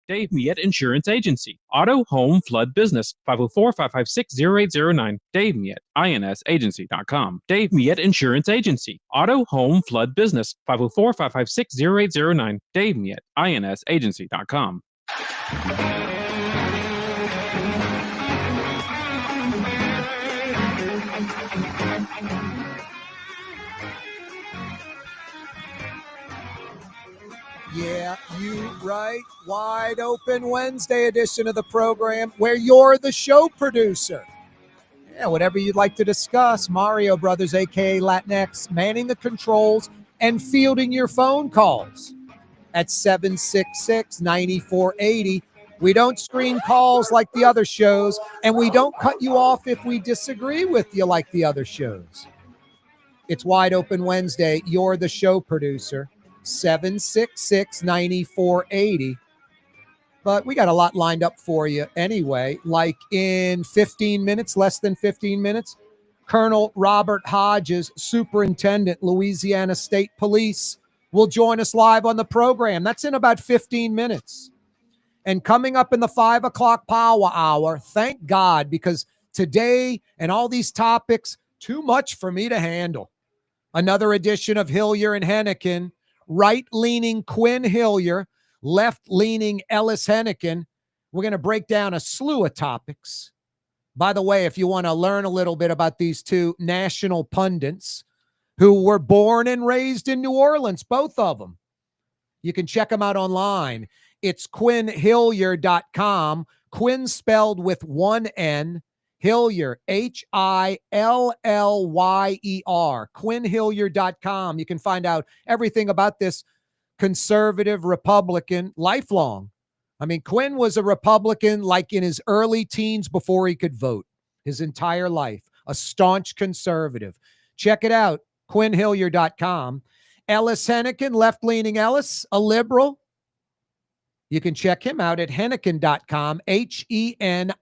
Dave Miet Insurance Agency. Auto, home, flood, business. 504-556-0809. Dave Miet, insagency.com. Dave Miet Insurance Agency. Auto, home, flood, business. 504-556-0809. Dave Miet, insagency.com. Yeah, you right. Wide Open Wednesday edition of the program where you're the show producer. Yeah, whatever you'd like to discuss. Mario Brothers, a.k.a. Latinx, manning the controls and fielding your phone calls at 766-9480. We don't screen calls like the other shows, and we don't cut you off if we disagree with you like the other shows. It's Wide Open Wednesday. You're the show producer. 766-9480. But we got a lot lined up for you anyway. Like in 15 minutes, less than 15 minutes, Colonel Robert Hodges, Superintendent, Louisiana State Police, will join us live on the program. That's in about 15 minutes. And coming up in the 5 o'clock power hour, thank God, because today and all these topics, too much for me to handle. Another edition of Hilyer and Henican. Right-leaning Quin Hilyer, left-leaning Ellis Henican. We're going to break down a slew of topics. By the way, if you want to learn a little bit about these two national pundits who were born and raised in New Orleans, both of them, you can check them out online. It's QuinHilyer.com. Quin spelled with one N. Hilyer, Hillyer, QuinHilyer.com. You can find out everything about this conservative Republican lifelong. I mean, Quin was a Republican like in his early teens before he could vote, his entire life, a staunch conservative. Check it out, QuinHilyer.com. Ellis Henican, left-leaning Ellis, a liberal. You can check him out at Henican.com, Henican.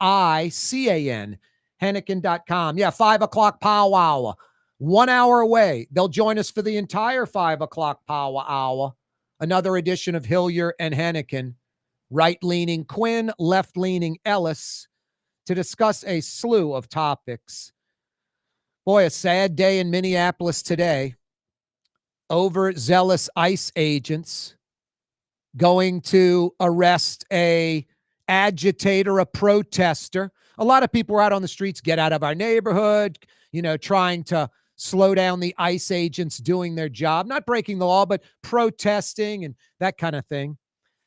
Henican.com. Yeah, 5 o'clock powwow. 1 hour away. They'll join us for the entire 5 o'clock powwow. Another edition of Hilyer and Henican. Right-leaning Quin, left-leaning Ellis, to discuss a slew of topics. Boy, a sad day in Minneapolis today. Overzealous ICE agents going to arrest a agitator, a protester. A lot of people were out on the streets, get out of our neighborhood, trying to slow down the ICE agents doing their job, not breaking the law, but protesting and that kind of thing.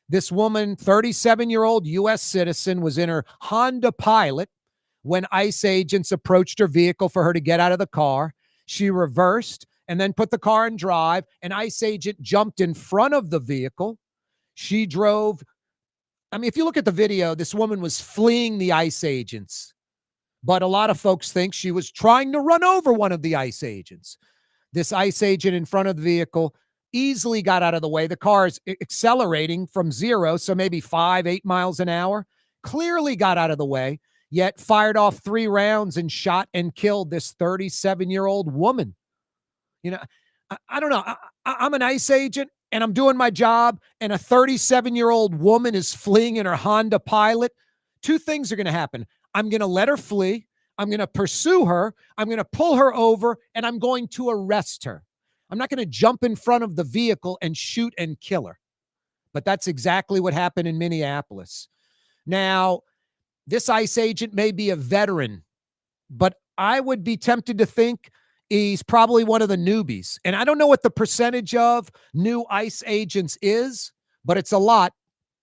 This woman, 37-year-old U.S. citizen, was in her Honda Pilot when ICE agents approached her vehicle for her to get out of the car. She reversed and then put the car in drive. An ICE agent jumped in front of the vehicle. She drove. I mean, if you look at the video, this woman was fleeing the ICE agents, but a lot of folks think she was trying to run over one of the ICE agents. This ICE agent in front of the vehicle easily got out of the way. The car is accelerating from 0, so maybe 5-8 miles an hour, clearly got out of the way, yet fired off 3 rounds and shot and killed this 37-year-old woman. I don't know. I'm an ICE agent, and I'm doing my job, and a 37-year-old woman is fleeing in her Honda Pilot. 2 things are going to happen. I'm going to let her flee. I'm going to pursue her. I'm going to pull her over, and I'm going to arrest her. I'm not going to jump in front of the vehicle and shoot and kill her. But that's exactly what happened in Minneapolis. Now, this ICE agent may be a veteran, but I would be tempted to think he's probably one of the newbies. And I don't know what the percentage of new ICE agents is, but it's a lot.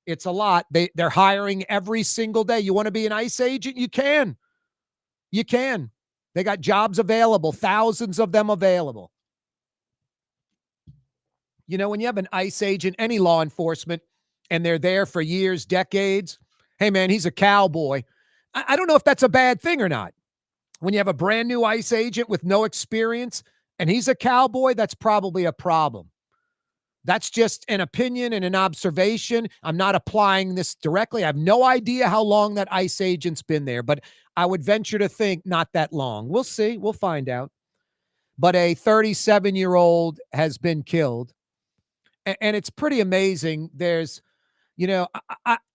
It's a lot. They're hiring every single day. You want to be an ICE agent? You can. You can. They got jobs available, thousands of them available. When you have an ICE agent, any law enforcement, and they're there for years, decades, hey, man, he's a cowboy. I don't know if that's a bad thing or not. When you have a brand new ICE agent with no experience and he's a cowboy, that's probably a problem. That's just an opinion and an observation. I'm not applying this directly. I have no idea how long that ICE agent's been there, but I would venture to think not that long. We'll see. We'll find out. But a 37-year-old has been killed. And it's pretty amazing. There's,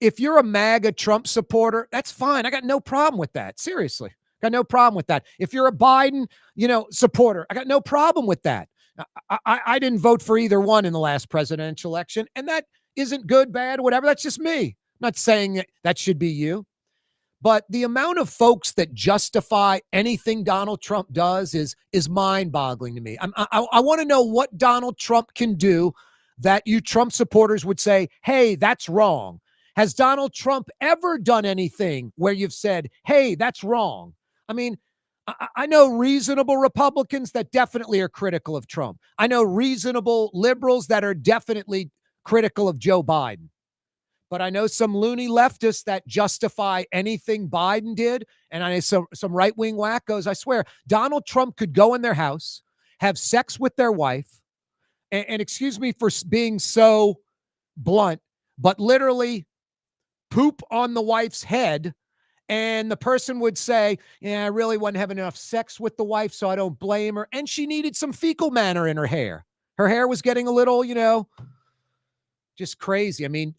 If you're a MAGA Trump supporter, that's fine. I got no problem with that. Seriously. Got no problem with that. If you're a Biden, supporter, I got no problem with that. I didn't vote for either one in the last presidential election, and that isn't good, bad, whatever. That's just me. I'm not saying that should be you. But the amount of folks that justify anything Donald Trump does is mind-boggling to me. I want to know what Donald Trump can do that you Trump supporters would say, hey, that's wrong. Has Donald Trump ever done anything where you've said, hey, that's wrong? I mean, I know reasonable Republicans that definitely are critical of Trump. I know reasonable liberals that are definitely critical of Joe Biden. But I know some loony leftists that justify anything Biden did. And I know some right-wing wackos. I swear, Donald Trump could go in their house, have sex with their wife, and excuse me for being so blunt, but literally poop on the wife's head. And the person would say, yeah, I really wasn't having enough sex with the wife, so I don't blame her. And she needed some fecal matter in her hair. Her hair was getting a little, just crazy. I mean,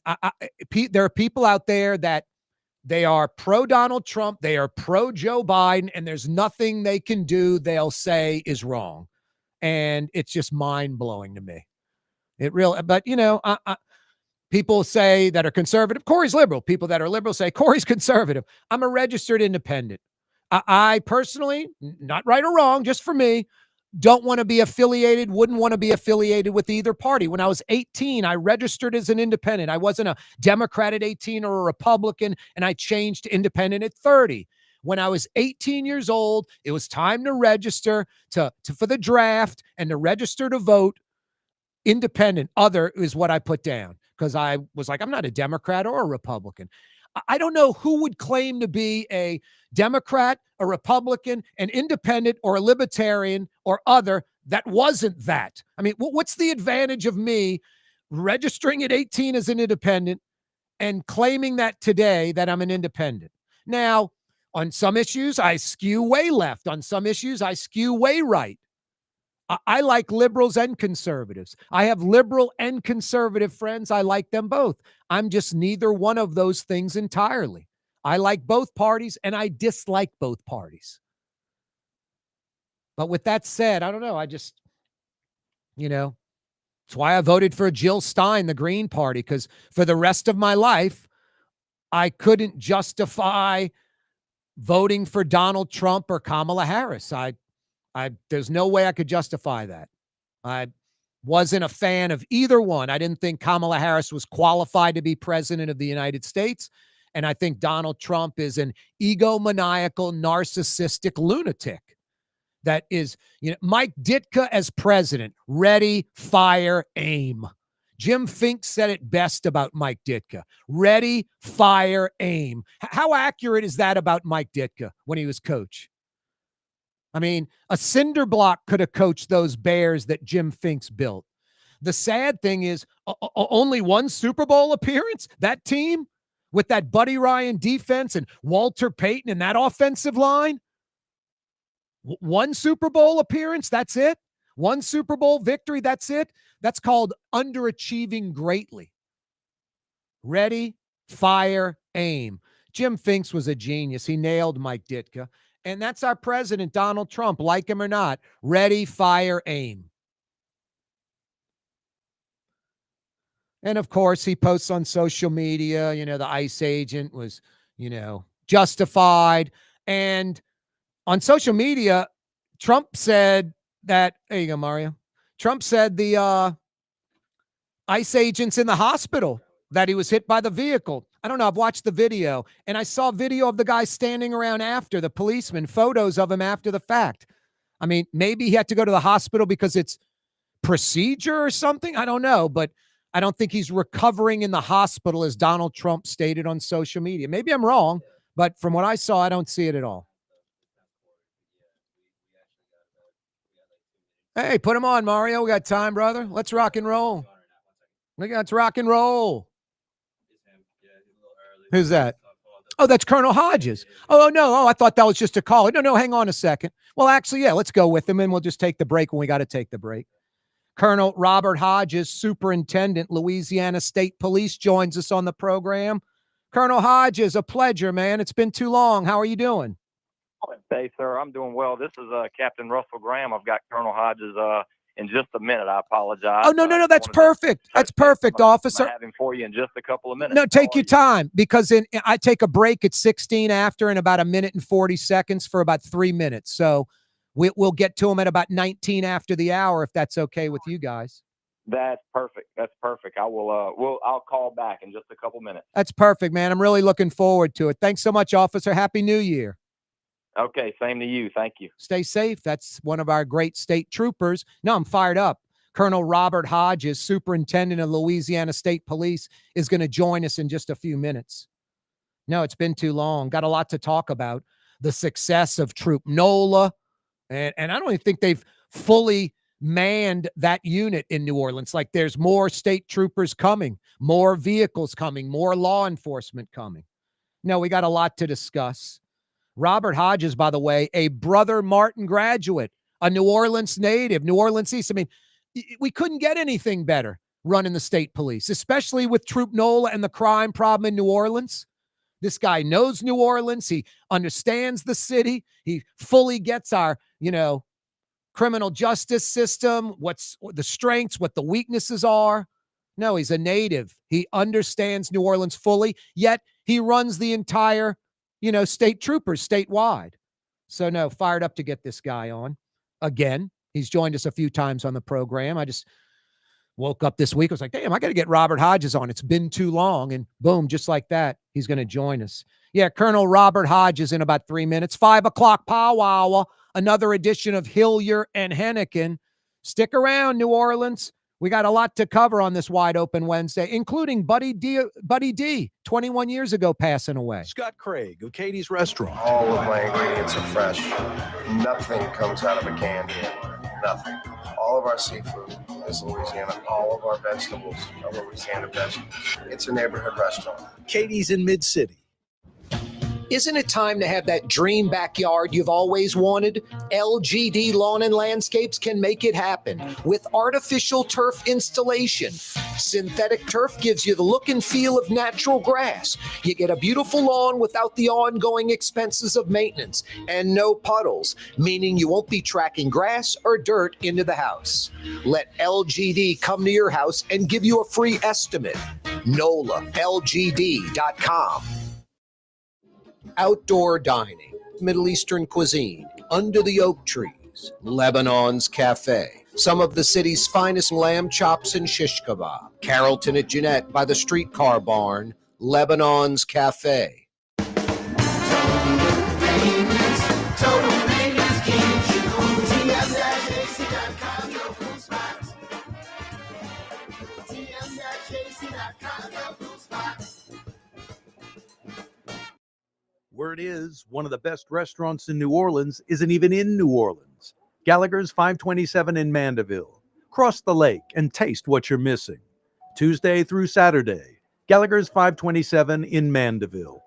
there are people out there that they are pro-Donald Trump, they are pro-Joe Biden, and there's nothing they can do they'll say is wrong. And it's just mind-blowing to me. It really, but, people say that are conservative, Corey's liberal. People that are liberal say, Corey's conservative. I'm a registered independent. I personally, not right or wrong, just for me, wouldn't want to be affiliated with either party. When I was 18, I registered as an independent. I wasn't a Democrat at 18 or a Republican, and I changed to independent at 30. When I was 18 years old, it was time to register for the draft and to register to vote. Independent, other is what I put down because I was like, I'm not a Democrat or a Republican. I don't know who would claim to be a Democrat, a Republican, an independent, or a libertarian or other that wasn't that. I mean, what's the advantage of me registering at 18 as an independent and claiming that today that I'm an independent? Now, on some issues, I skew way left. On some issues, I skew way right. I like liberals and conservatives. I have liberal and conservative friends. I like them both. I'm just neither one of those things entirely. I like both parties and I dislike both parties. But with that said, I don't know. I just, that's why I voted for Jill Stein, the Green Party, because for the rest of my life, I couldn't justify voting for Donald Trump or Kamala Harris. There's no way I could justify that. I wasn't a fan of either one. I didn't think Kamala Harris was qualified to be president of the United States. And I think Donald Trump is an egomaniacal, narcissistic lunatic that is, Mike Ditka as president, ready, fire, aim. Jim Fink said it best about Mike Ditka. Ready, fire, aim. How accurate is that about Mike Ditka when he was coach? I mean, a cinder block could have coached those Bears that Jim Fink's built. The sad thing is only one Super Bowl appearance, that team with that Buddy Ryan defense and Walter Payton and that offensive line. One Super Bowl appearance, that's it. One Super Bowl victory, that's it. That's called underachieving greatly. Ready, fire, aim. Jim Finks was a genius. He nailed Mike Ditka. And that's our president, Donald Trump, like him or not. Ready, fire, aim. And of course, he posts on social media, the ICE agent was, justified. And on social media, Trump said that, there you go, Mario. Trump said the ICE agent's in the hospital, that he was hit by the vehicle. I don't know. I've watched the video, and I saw video of the guy standing around after, the policeman, photos of him after the fact. I mean, maybe he had to go to the hospital because it's procedure or something. I don't know, but I don't think he's recovering in the hospital as Donald Trump stated on social media. Maybe I'm wrong, but from what I saw, I don't see it at all. Hey, put him on, Mario. We got time, brother. Let's rock and roll. Let's rock and roll. Who's that? Oh, that's Colonel Hodges. Oh, no. Oh, I thought that was just a call. No, hang on a second. Well, actually, yeah, let's go with him, and we'll just take the break when we got to take the break. Colonel Robert Hodges, Superintendent, Louisiana State Police, joins us on the program. Colonel Hodges, a pleasure, man. It's been too long. How are you doing? Hey, sir, I'm doing well. This is Captain Russell Graham. I've got Colonel Hodges in just a minute. I apologize. Oh, no. That's perfect. That's perfect, officer. I have him for you in just a couple of minutes. No, take your time, because I take a break at 16 after in about a minute and 40 seconds for about 3 minutes. So we'll get to him at about 19 after the hour, if that's okay with you guys. That's perfect. I'll call back in just a couple minutes. That's perfect, man. I'm really looking forward to it. Thanks so much, officer. Happy New Year. Okay, same to you. Thank you. Stay safe. That's one of our great state troopers. No, I'm fired up. Colonel Robert Hodges, Superintendent of Louisiana State Police, is going to join us in just a few minutes. No, it's been too long. Got a lot to talk about. The success of Troop NOLA. And I don't even think they've fully manned that unit in New Orleans. Like, there's more state troopers coming, more vehicles coming, more law enforcement coming. No, we got a lot to discuss. Robert Hodges, by the way, a Brother Martin graduate, a New Orleans native, New Orleans East. I mean, we couldn't get anything better running the state police, especially with Troop NOLA and the crime problem in New Orleans. This guy knows New Orleans. He understands the city. He fully gets our, criminal justice system, what's the strengths, what the weaknesses are. No, he's a native. He understands New Orleans fully, yet he runs the entire state troopers statewide. So no, fired up to get this guy on again. He's joined us a few times on the program. I just woke up this week. I was like, damn, I got to get Robert Hodges on. It's been too long. And boom, just like that, he's going to join us. Yeah, Colonel Robert Hodges in about 3 minutes. 5 o'clock powwow, another edition of Hilyer and Henican. Stick around, New Orleans. We got a lot to cover on this wide open Wednesday, including Buddy D, 21 years ago, passing away. Scott Craig of Katie's Restaurant. All of my ingredients are fresh. Nothing comes out of a can here. Nothing. All of our seafood is Louisiana. All of our vegetables are Louisiana vegetables. It's a neighborhood restaurant. Katie's in Mid-City. Isn't it time to have that dream backyard you've always wanted? LGD Lawn and Landscapes can make it happen with artificial turf installation. Synthetic turf gives you the look and feel of natural grass. You get a beautiful lawn without the ongoing expenses of maintenance and no puddles, meaning you won't be tracking grass or dirt into the house. Let LGD come to your house and give you a free estimate. NOLALGD.com. Outdoor dining, Middle Eastern cuisine, under the oak trees, Lebanon's Cafe, some of the city's finest lamb chops and shish kebab, Carrollton at Jeanette by the streetcar barn, Lebanon's Cafe. Word is, one of the best restaurants in New Orleans isn't even in New Orleans. Gallagher's 527 in Mandeville. Cross the lake and taste what you're missing. Tuesday through Saturday, Gallagher's 527 in Mandeville.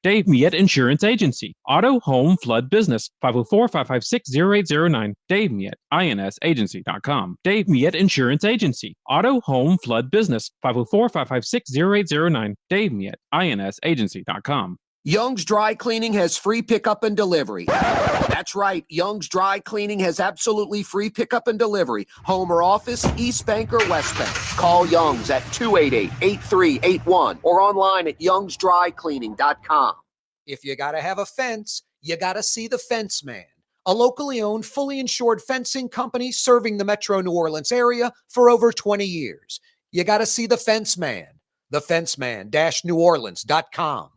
Dave Miette Insurance Agency. Auto, home, flood business. 504-556-0809. Dave Miette, INSagency.com. Dave Miette Insurance Agency. Auto, home, flood business. 504-556-0809. Dave Miette, INSagency.com. Young's Dry Cleaning has free pickup and delivery. That's right. Young's Dry Cleaning has absolutely free pickup and delivery. Home or office, East Bank or West Bank. Call Young's at 288-8381 or online at youngsdrycleaning.com. If you got to have a fence, you got to see the Fence Man, a locally owned, fully insured fencing company serving the metro New Orleans area for over 20 years. You got to see the Fence Man. thefenceman-neworleans.com.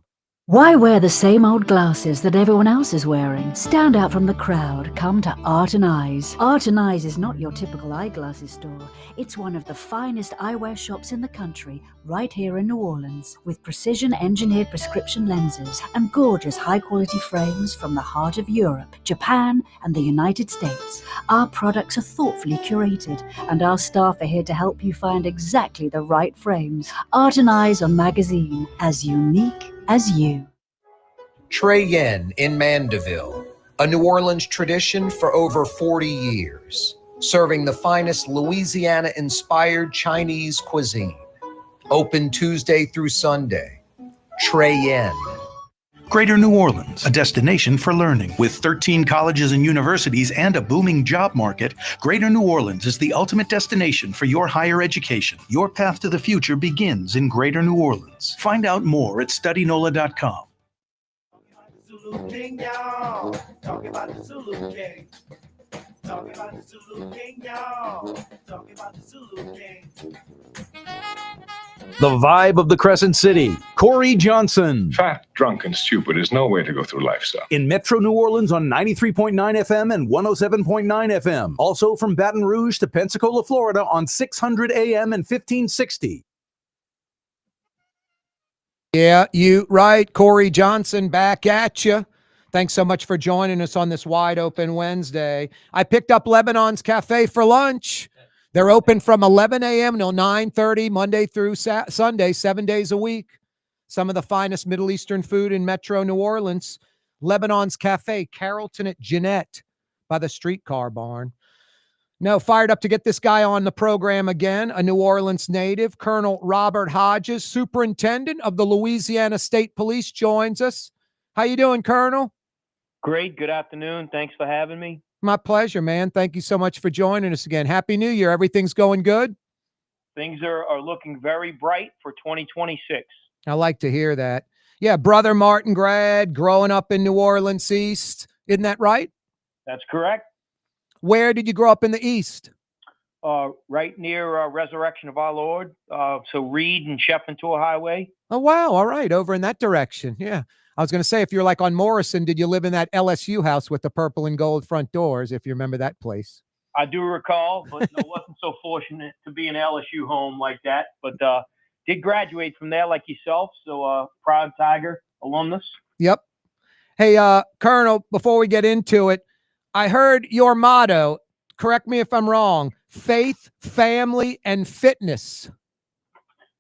Why wear the same old glasses that everyone else is wearing? Stand out from the crowd. Come to Art and Eyes. Art and Eyes is not your typical eyeglasses store. It's one of the finest eyewear shops in the country, right here in New Orleans, with precision-engineered prescription lenses and gorgeous high-quality frames from the heart of Europe, Japan, and the United States. Our products are thoughtfully curated, and our staff are here to help you find exactly the right frames. Art and Eyes on Magazine, as unique as you. Trey Yen in Mandeville, a New Orleans tradition for over 40 years. serving the finest Louisiana-inspired Chinese cuisine. Open Tuesday through Sunday. Trey Yen. Greater New Orleans, a destination for learning. With 13 colleges and universities and a booming job market, Greater New Orleans is the ultimate destination for your higher education. Your path to the future begins in Greater New Orleans. Find out more at studynola.com. Zulu King, y'all. Talking about the Zulu King. Talking about the Zulu King, y'all. Talking about the Zulu King. The vibe of the Crescent City, Corey Johnson. Fat, drunk, and stupid is no way to go through life, sir. In Metro New Orleans on 93.9 FM and 107.9 FM. Also from Baton Rouge to Pensacola, Florida on 600 AM and 1560. Yeah, you right. Corey Johnson back at you. Thanks so much for joining us on this wide open Wednesday. I picked up Lebanon's Cafe for lunch. They're open from 11 a.m. till 9:30, Monday through Sunday, 7 days a week. Some of the finest Middle Eastern food in Metro New Orleans. Lebanon's Cafe, Carrollton at Jeanette by the streetcar barn. No, fired up to get this guy on the program again, a New Orleans native. Colonel Robert Hodges, superintendent of the Louisiana State Police, joins us. How you doing, Colonel? Great. Good afternoon. Thanks for having me. My pleasure, man. Thank you so much for joining us again. Happy New Year. Everything's going good? Things are looking very bright for 2026. I like to hear that. Yeah, brother Martin grad, growing up in New Orleans East. Isn't that right? That's correct. Where did you grow up in the East? Right near Resurrection of Our Lord. So Reed and Sheffield Highway. Oh, wow. All right. Over in that direction. Yeah. I was going to say, if you're like on Morrison, did you live in that LSU house with the purple and gold front doors, if you remember that place? I do recall, but no, wasn't so fortunate to be in LSU home like that. But did graduate from there like yourself. So proud Tiger alumnus. Yep. Hey, Colonel, before we get into it, I heard your motto, correct me if I'm wrong, faith, family, and fitness.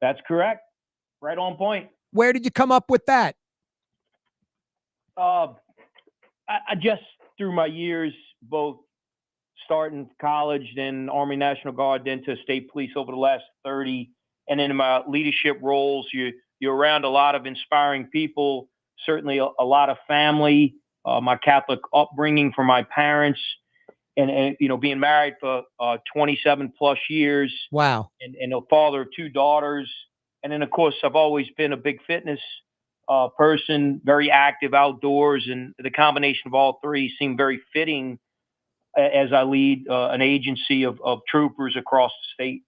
That's correct. Right on point. Where did you come up with that? I just, through my years, both starting college, then Army National Guard, then to state police over the last 30, and in my leadership roles, you're around a lot of inspiring people, certainly a lot of family, my Catholic upbringing from my parents, and you know, being married for 27 plus years. Wow. And a father of two daughters. And then, of course, I've always been a big fitness person, very active outdoors, and the combination of all three seemed very fitting as I lead an agency of troopers across the state.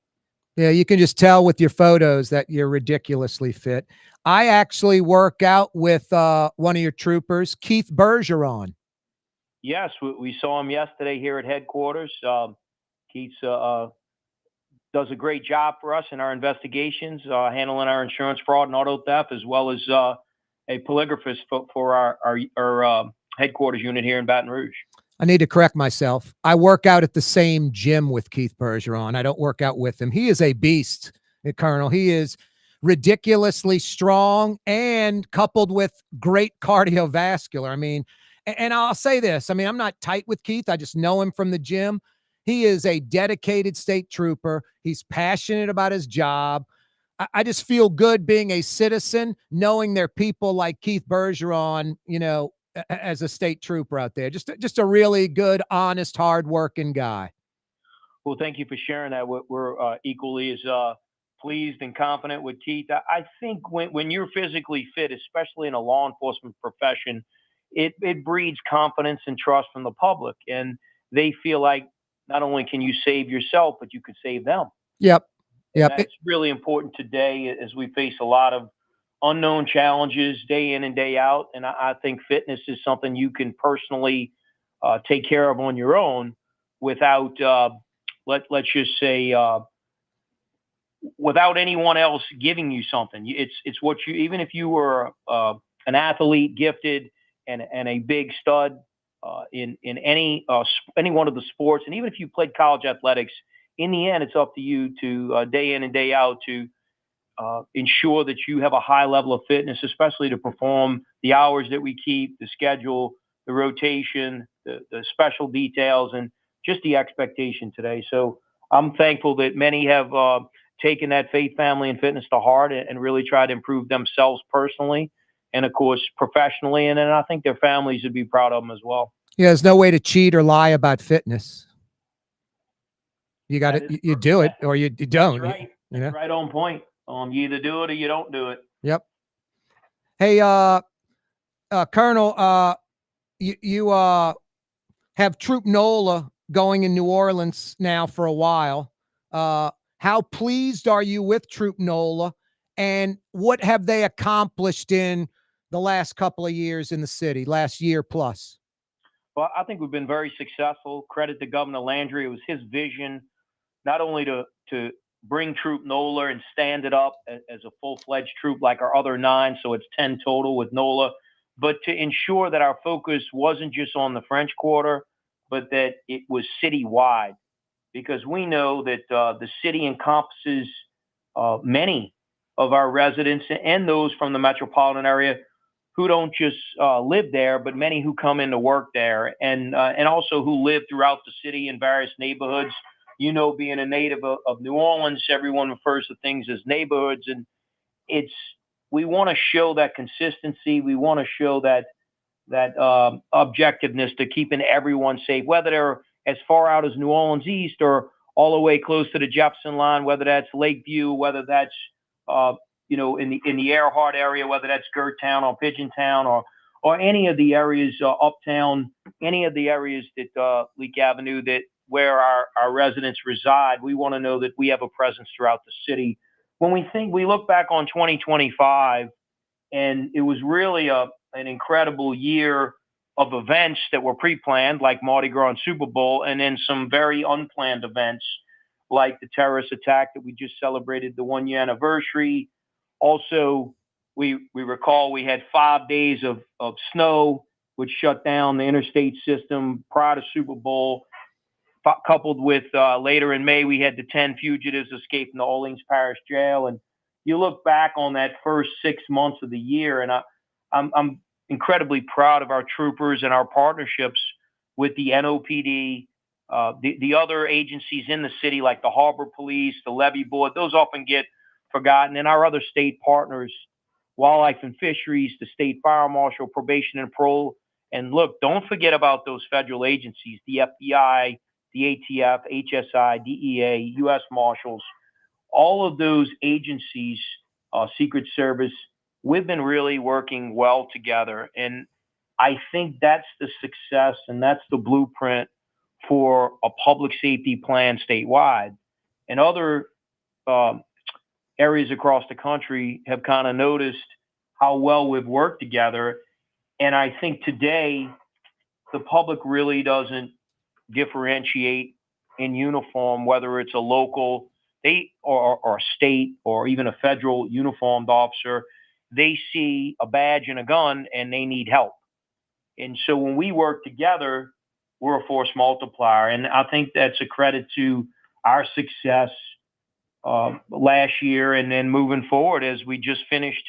Yeah, you can just tell with your photos that you're ridiculously fit. I actually work out with one of your troopers, Keith Bergeron. Yes, we saw him yesterday here at headquarters. Keith does a great job for us in our investigations, handling our insurance fraud and auto theft, as well as a polygraphist for our headquarters unit here in Baton Rouge. I need to correct myself. I work out at the same gym with Keith Bergeron. I don't work out with him. He is a beast, Colonel. He is ridiculously strong and coupled with great cardiovascular. I mean, and I'll say this. I mean, I'm not tight with Keith. I just know him from the gym. He is a dedicated state trooper. He's passionate about his job. I just feel good being a citizen, knowing there are people like Keith Bergeron, you know, as a state trooper out there. Just a really good, honest, hardworking guy. Well, thank you for sharing that. We're equally as pleased and confident with Keith. I think when you're physically fit, especially in a law enforcement profession, it breeds confidence and trust from the public. And they feel like not only can you save yourself, but you could save them. Yep. Yep. That's really important today as we face a lot of unknown challenges day in and day out. And I think fitness is something you can personally take care of on your own without, let's just say, without anyone else giving you something. It's what you, even if you were an athlete, gifted, and a big stud in any one of the sports, and even if you played college athletics, in the end, it's up to you to day in and day out to ensure that you have a high level of fitness, especially to perform the hours that we keep, the schedule, the rotation, the special details, and just the expectation today. So I'm thankful that many have taken that faith, family, and fitness to heart and really tried to improve themselves personally and, of course, professionally. And then I think their families would be proud of them as well. Yeah, there's no way to cheat or lie about fitness. You got to, you do it or you don't. That's right. You know? That's right on point. You either do it or you don't do it. Yep. Hey, Colonel, you have Troop NOLA going in New Orleans now for a while. How pleased are you with Troop NOLA, and what have they accomplished in the last couple of years in the city, last year plus? Well, I think we've been very successful. Credit to Governor Landry. It was his vision not only to bring Troop NOLA and stand it up as a full-fledged troop like our other 9, so it's 10 total with NOLA, but to ensure that our focus wasn't just on the French Quarter, but that it was citywide, because we know that the city encompasses many of our residents and those from the metropolitan area who don't just live there, but many who come in to work there, and also who live throughout the city in various neighborhoods. You know, being a native of New Orleans, everyone refers to things as neighborhoods, and we want to show that consistency. We want to show that objectiveness to keeping everyone safe, whether they're as far out as New Orleans East or all the way close to the Jefferson line, whether that's Lakeview, whether that's in the Earhart area, whether that's Gertown or Pigeontown or any of the areas uptown, any of the areas that Leak Avenue where our residents reside. We want to know that we have a presence throughout the city. When we look back on 2025, and it was really an incredible year of events that were pre-planned, like Mardi Gras and Super Bowl, and then some very unplanned events, like the terrorist attack that we just celebrated the 1-year anniversary. Also, we recall we had 5 days of snow, which shut down the interstate system prior to Super Bowl, coupled with later in May, we had the 10 fugitives escape from the Orleans Parish Jail. And you look back on that first 6 months of the year, and I'm incredibly proud of our troopers and our partnerships with the NOPD, the other agencies in the city, like the Harbor Police, the Levee Board. Those often get forgotten. And our other state partners, Wildlife and Fisheries, the State Fire Marshal, Probation and Parole. And look, don't forget about those federal agencies, the FBI, the ATF, HSI, DEA, U.S. Marshals, all of those agencies, Secret Service, we've been really working well together. And I think that's the success and that's the blueprint for a public safety plan statewide. And other areas across the country have kind of noticed how well we've worked together. And I think today the public really doesn't differentiate in uniform, whether it's a local, state, or state, or even a federal uniformed officer. They see a badge and a gun and they need help. And so when we work together, we're a force multiplier. And I think that's a credit to our success last year and then moving forward, as we just finished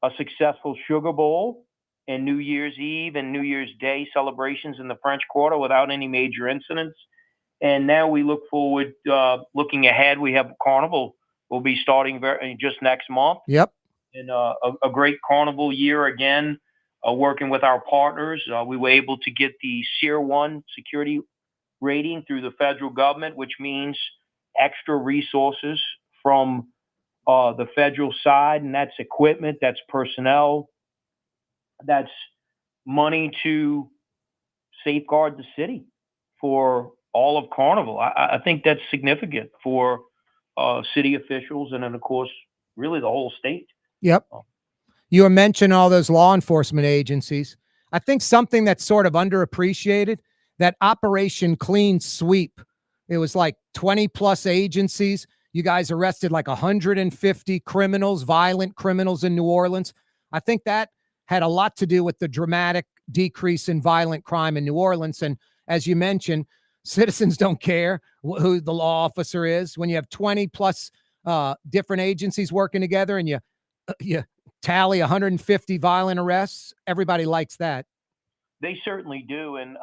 a successful Sugar Bowl and New Year's Eve and New Year's Day celebrations in the French Quarter without any major incidents. And now we look forward, looking ahead, we have Carnival will be starting just next month. Yep. And a great Carnival year again, working with our partners. We were able to get the Tier 1 security rating through the federal government, which means extra resources from the federal side, and that's equipment, that's personnel, that's money to safeguard the city for all of Carnival. I think that's significant for city officials and then, of course, really the whole state. Yep. You were mentioning all those law enforcement agencies. I think something that's sort of underappreciated, that Operation Clean Sweep. It was like 20 plus agencies. You guys arrested like 150 criminals, violent criminals in New Orleans. I think that had a lot to do with the dramatic decrease in violent crime in New Orleans. And as you mentioned, citizens don't care who the law officer is. When you have 20 plus different agencies working together and you tally 150 violent arrests, everybody likes that. They certainly do. And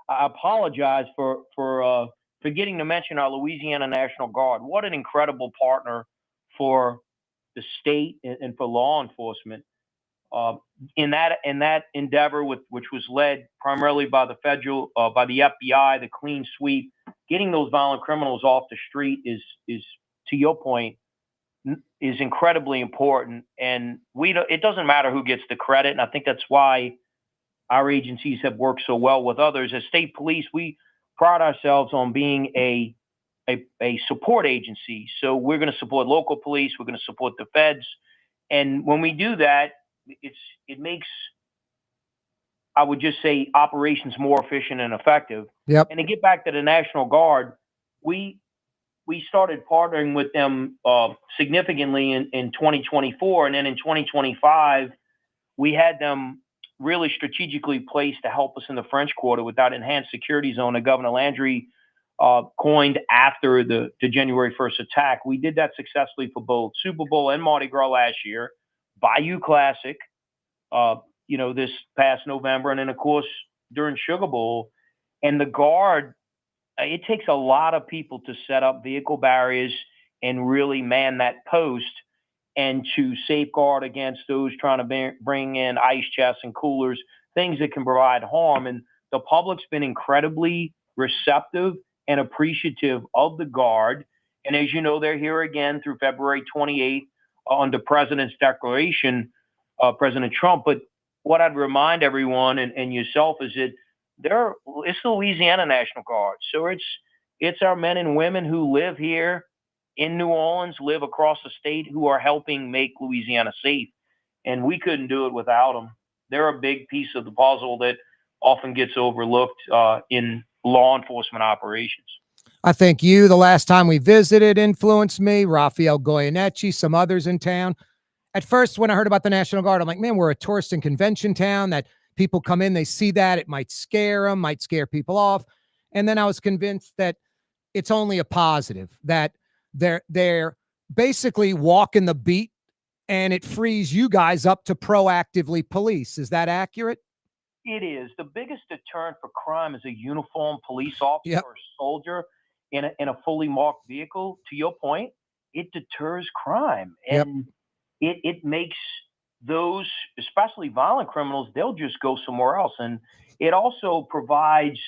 I apologize for forgetting to mention our Louisiana National Guard. What an incredible partner for the state and for law enforcement. In that endeavor, which was led primarily by the by the FBI, the clean sweep, getting those violent criminals off the street is to your point, is incredibly important. And it doesn't matter who gets the credit, and I think that's why our agencies have worked so well with others. As state police, we pride ourselves on being a support agency. So we're going to support local police, we're going to support the feds, and when we do that, it makes, I would just say, operations more efficient and effective. Yep. And to get back to the National Guard, we started partnering with them significantly in 2024, and then in 2025, we had them really strategically placed to help us in the French Quarter with that enhanced security zone that Governor Landry coined after the January 1st attack. We did that successfully for both Super Bowl and Mardi Gras last year, Bayou Classic, this past November, and then of course during Sugar Bowl. And the Guard, it takes a lot of people to set up vehicle barriers and really man that post, and to safeguard against those trying to bring in ice chests and coolers, things that can provide harm. And the public's been incredibly receptive and appreciative of the Guard. And as you know, they're here again through February 28th under President's declaration, President Trump. But what I'd remind everyone and yourself is that it's the Louisiana National Guard. So it's our men and women who live here in New Orleans, live across the state, who are helping make Louisiana safe. And we couldn't do it without them. They're a big piece of the puzzle that often gets overlooked in law enforcement operations. I think the last time we visited, influenced me, Raphael Goyeneche, some others in town. At first, when I heard about the National Guard, I'm like, man, we're a tourist and convention town that people come in, they see that, it might scare them, might scare people off. And then I was convinced that it's only a positive, that they're basically walking the beat, and it frees you guys up to proactively police. Is that accurate? It is. The biggest deterrent for crime is a uniformed police officer or soldier in a fully marked vehicle. To your point, it deters crime. And it makes those, especially violent criminals, they'll just go somewhere else. And it also provides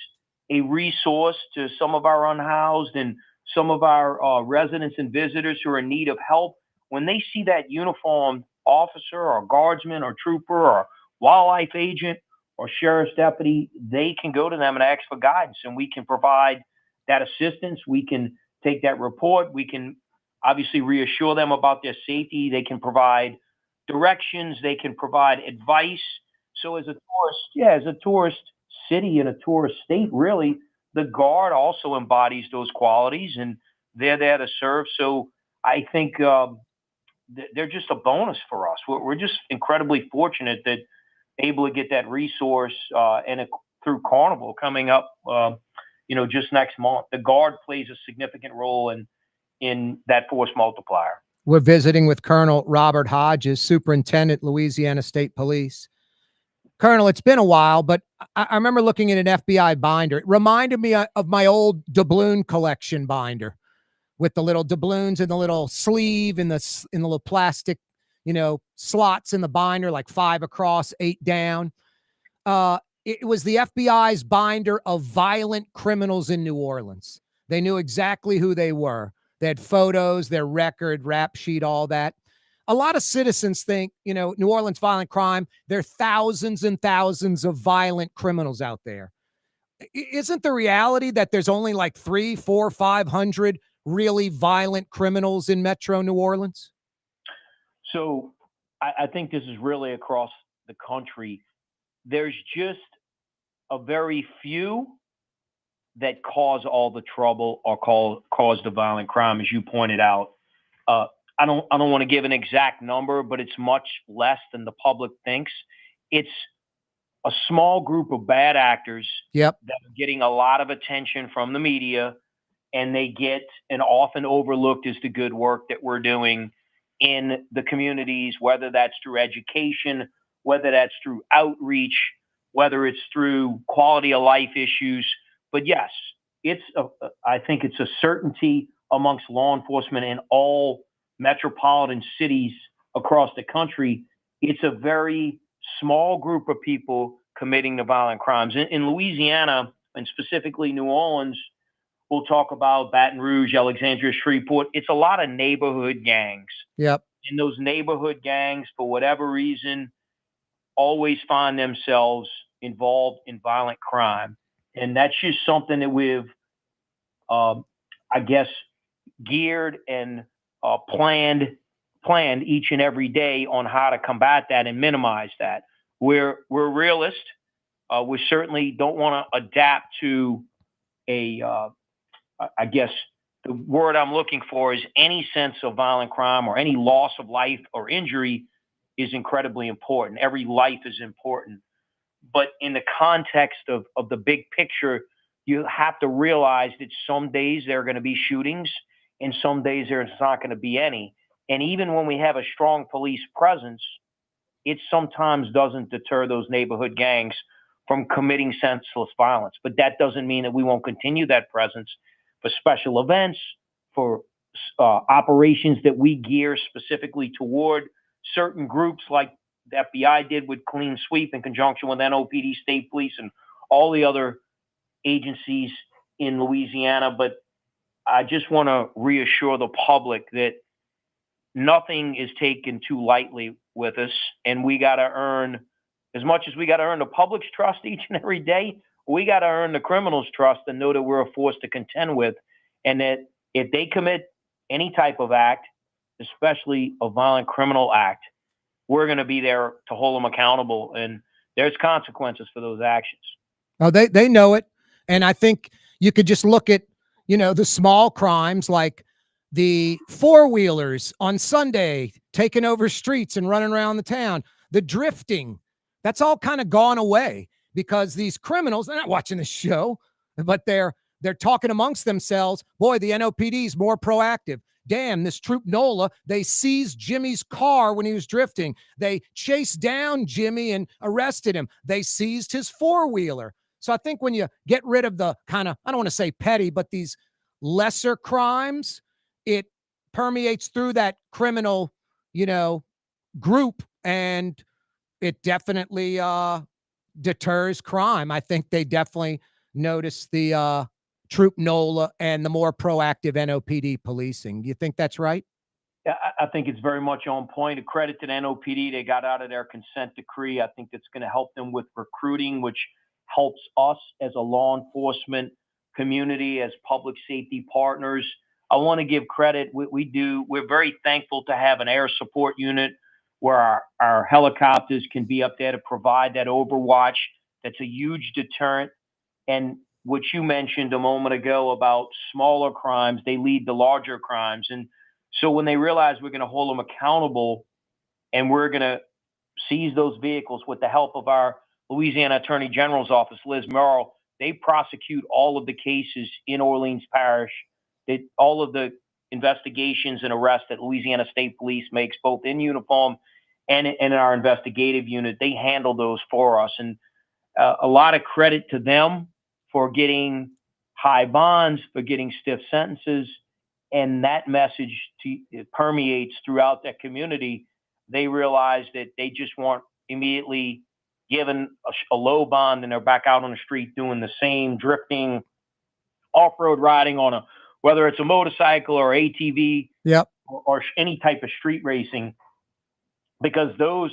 a resource to some of our unhoused and some of our residents and visitors who are in need of help. When they see that uniformed officer or guardsman or trooper or wildlife agent or sheriff's deputy, they can go to them and ask for guidance, and we can provide that assistance. We can take that report. We can obviously reassure them about their safety. They can provide directions. They can provide advice. So as a tourist city and a tourist state, really, the Guard also embodies those qualities, and they're there to serve. So I think they're just a bonus for us. We're just incredibly fortunate that able to get that resource through Carnival coming up, just next month. The Guard plays a significant role in that force multiplier. We're visiting with Colonel Robert Hodges, Superintendent, Louisiana State Police. Colonel, it's been a while, but I remember looking at an FBI binder. It reminded me of my old doubloon collection binder with the little doubloons in the little sleeve in the little plastic, slots in the binder, like 5 across, 8 down. It was the FBI's binder of violent criminals in New Orleans. They knew exactly who they were. They had photos, their record, rap sheet, all that. A lot of citizens think, New Orleans violent crime, there are thousands and thousands of violent criminals out there. Isn't the reality that there's only like 300, 400, 500 really violent criminals in Metro New Orleans? So I think this is really across the country. There's just a very few that cause all the trouble or cause the violent crime, as you pointed out. I don't want to give an exact number, but it's much less than the public thinks. It's a small group of bad actors that are getting a lot of attention from the media, and they get and often overlooked is the good work that we're doing in the communities, whether that's through education, whether that's through outreach, whether it's through quality of life issues. But yes, I think it's a certainty amongst law enforcement in all metropolitan cities across the country. It's a very small group of people committing the violent crimes. In Louisiana, and specifically New Orleans, we'll talk about Baton Rouge, Alexandria, Shreveport. It's a lot of neighborhood gangs. Yep. And those neighborhood gangs, for whatever reason, always find themselves involved in violent crime. And that's just something that we've, I guess, geared and planned each and every day on how to combat that and minimize that. We're realists. We certainly don't want to adapt to I guess the word I'm looking for is any sense of violent crime or any loss of life or injury is incredibly important. Every life is important. But in the context of the big picture, you have to realize that some days there are going to be shootings and some days there's not going to be any. And even when we have a strong police presence, it sometimes doesn't deter those neighborhood gangs from committing senseless violence. But that doesn't mean that we won't continue that presence for special events, for operations that we gear specifically toward certain groups like the FBI did with Clean Sweep in conjunction with NOPD, State Police, and all the other agencies in Louisiana. But I just want to reassure the public that nothing is taken too lightly with us, and we got to earn, as much as we got to earn the public's trust each and every day, we got to earn the criminals' trust and know that we're a force to contend with, and that if they commit any type of act, especially a violent criminal act, we're going to be there to hold them accountable, and there's consequences for those actions. Oh, they know it. And I think you could just look at, the small crimes like the four-wheelers on Sunday taking over streets and running around the town, the drifting. That's all kind of gone away because these criminals, they're not watching the show, but they're talking amongst themselves. Boy, the NOPD is more proactive. Damn, this Troop NOLA, they seized Jimmy's car when he was drifting. They chased down Jimmy and arrested him. They seized his four-wheeler. So I think when you get rid of the kind of, I don't want to say petty, but these lesser crimes, it permeates through that criminal, group, and it definitely deters crime. I think they definitely notice the Troop NOLA and the more proactive NOPD policing. Do you think that's right? Yeah, I think it's very much on point. A credit to the NOPD. They got out of their consent decree. I think that's going to help them with recruiting, which helps us as a law enforcement community, as public safety partners. I want to give credit. We're very thankful to have an air support unit where our helicopters can be up there to provide that overwatch. That's a huge deterrent. And what you mentioned a moment ago about smaller crimes, they lead to larger crimes. And so when they realize we're going to hold them accountable and we're going to seize those vehicles with the help of our Louisiana Attorney General's office, Liz Merrill, they prosecute all of the cases in Orleans Parish, all of the investigations and arrests that Louisiana State Police makes, both in uniform and in our investigative unit. They handle those for us. And a lot of credit to them for getting high bonds, for getting stiff sentences. And that message it permeates throughout that community. They realize that they just weren't immediately given a low bond and they're back out on the street doing the same drifting, off-road riding on whether it's a motorcycle or ATV, yep, or any type of street racing, because those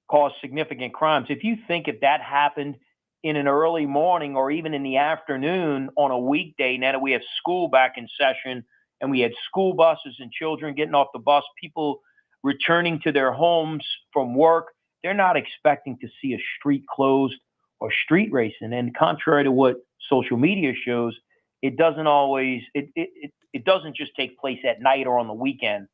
cause significant crimes. If you think if that happened in an early morning or even in the afternoon on a weekday, now that we have school back in session and we had school buses and children getting off the bus, people returning to their homes from work, they're not expecting to see a street closed or street racing. And contrary to what social media shows, it doesn't always, it doesn't just take place at night or on the weekend.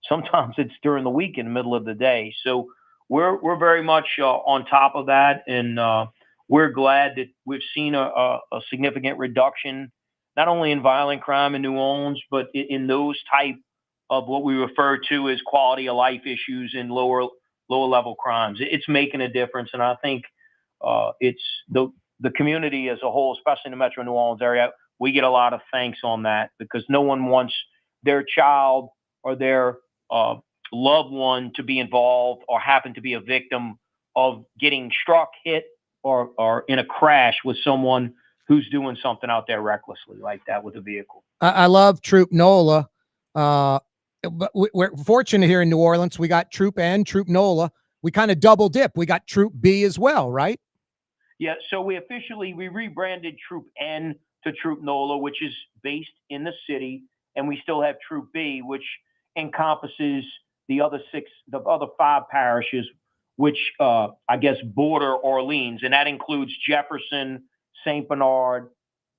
Sometimes it's during the week in the middle of the day. So we're very much on top of that. And we're glad that we've seen a significant reduction, not only in violent crime in New Orleans, but in those type of what we refer to as quality of life issues in lower level crimes. It's making a difference. And I think it's the community as a whole, especially in the Metro New Orleans area. We get a lot of thanks on that because no one wants their child or their loved one to be involved or happen to be a victim of getting struck, hit, or in a crash with someone who's doing something out there recklessly like that with a vehicle. I love Troop NOLA. But we're fortunate here in New Orleans. We got Troop N, Troop NOLA. We kind of double dip. We got Troop B as well, right? Yeah, so we rebranded Troop N to Troop NOLA, which is based in the city, and we still have Troop B, which encompasses the other 5 parishes, which I guess border Orleans, and that includes Jefferson, St. Bernard,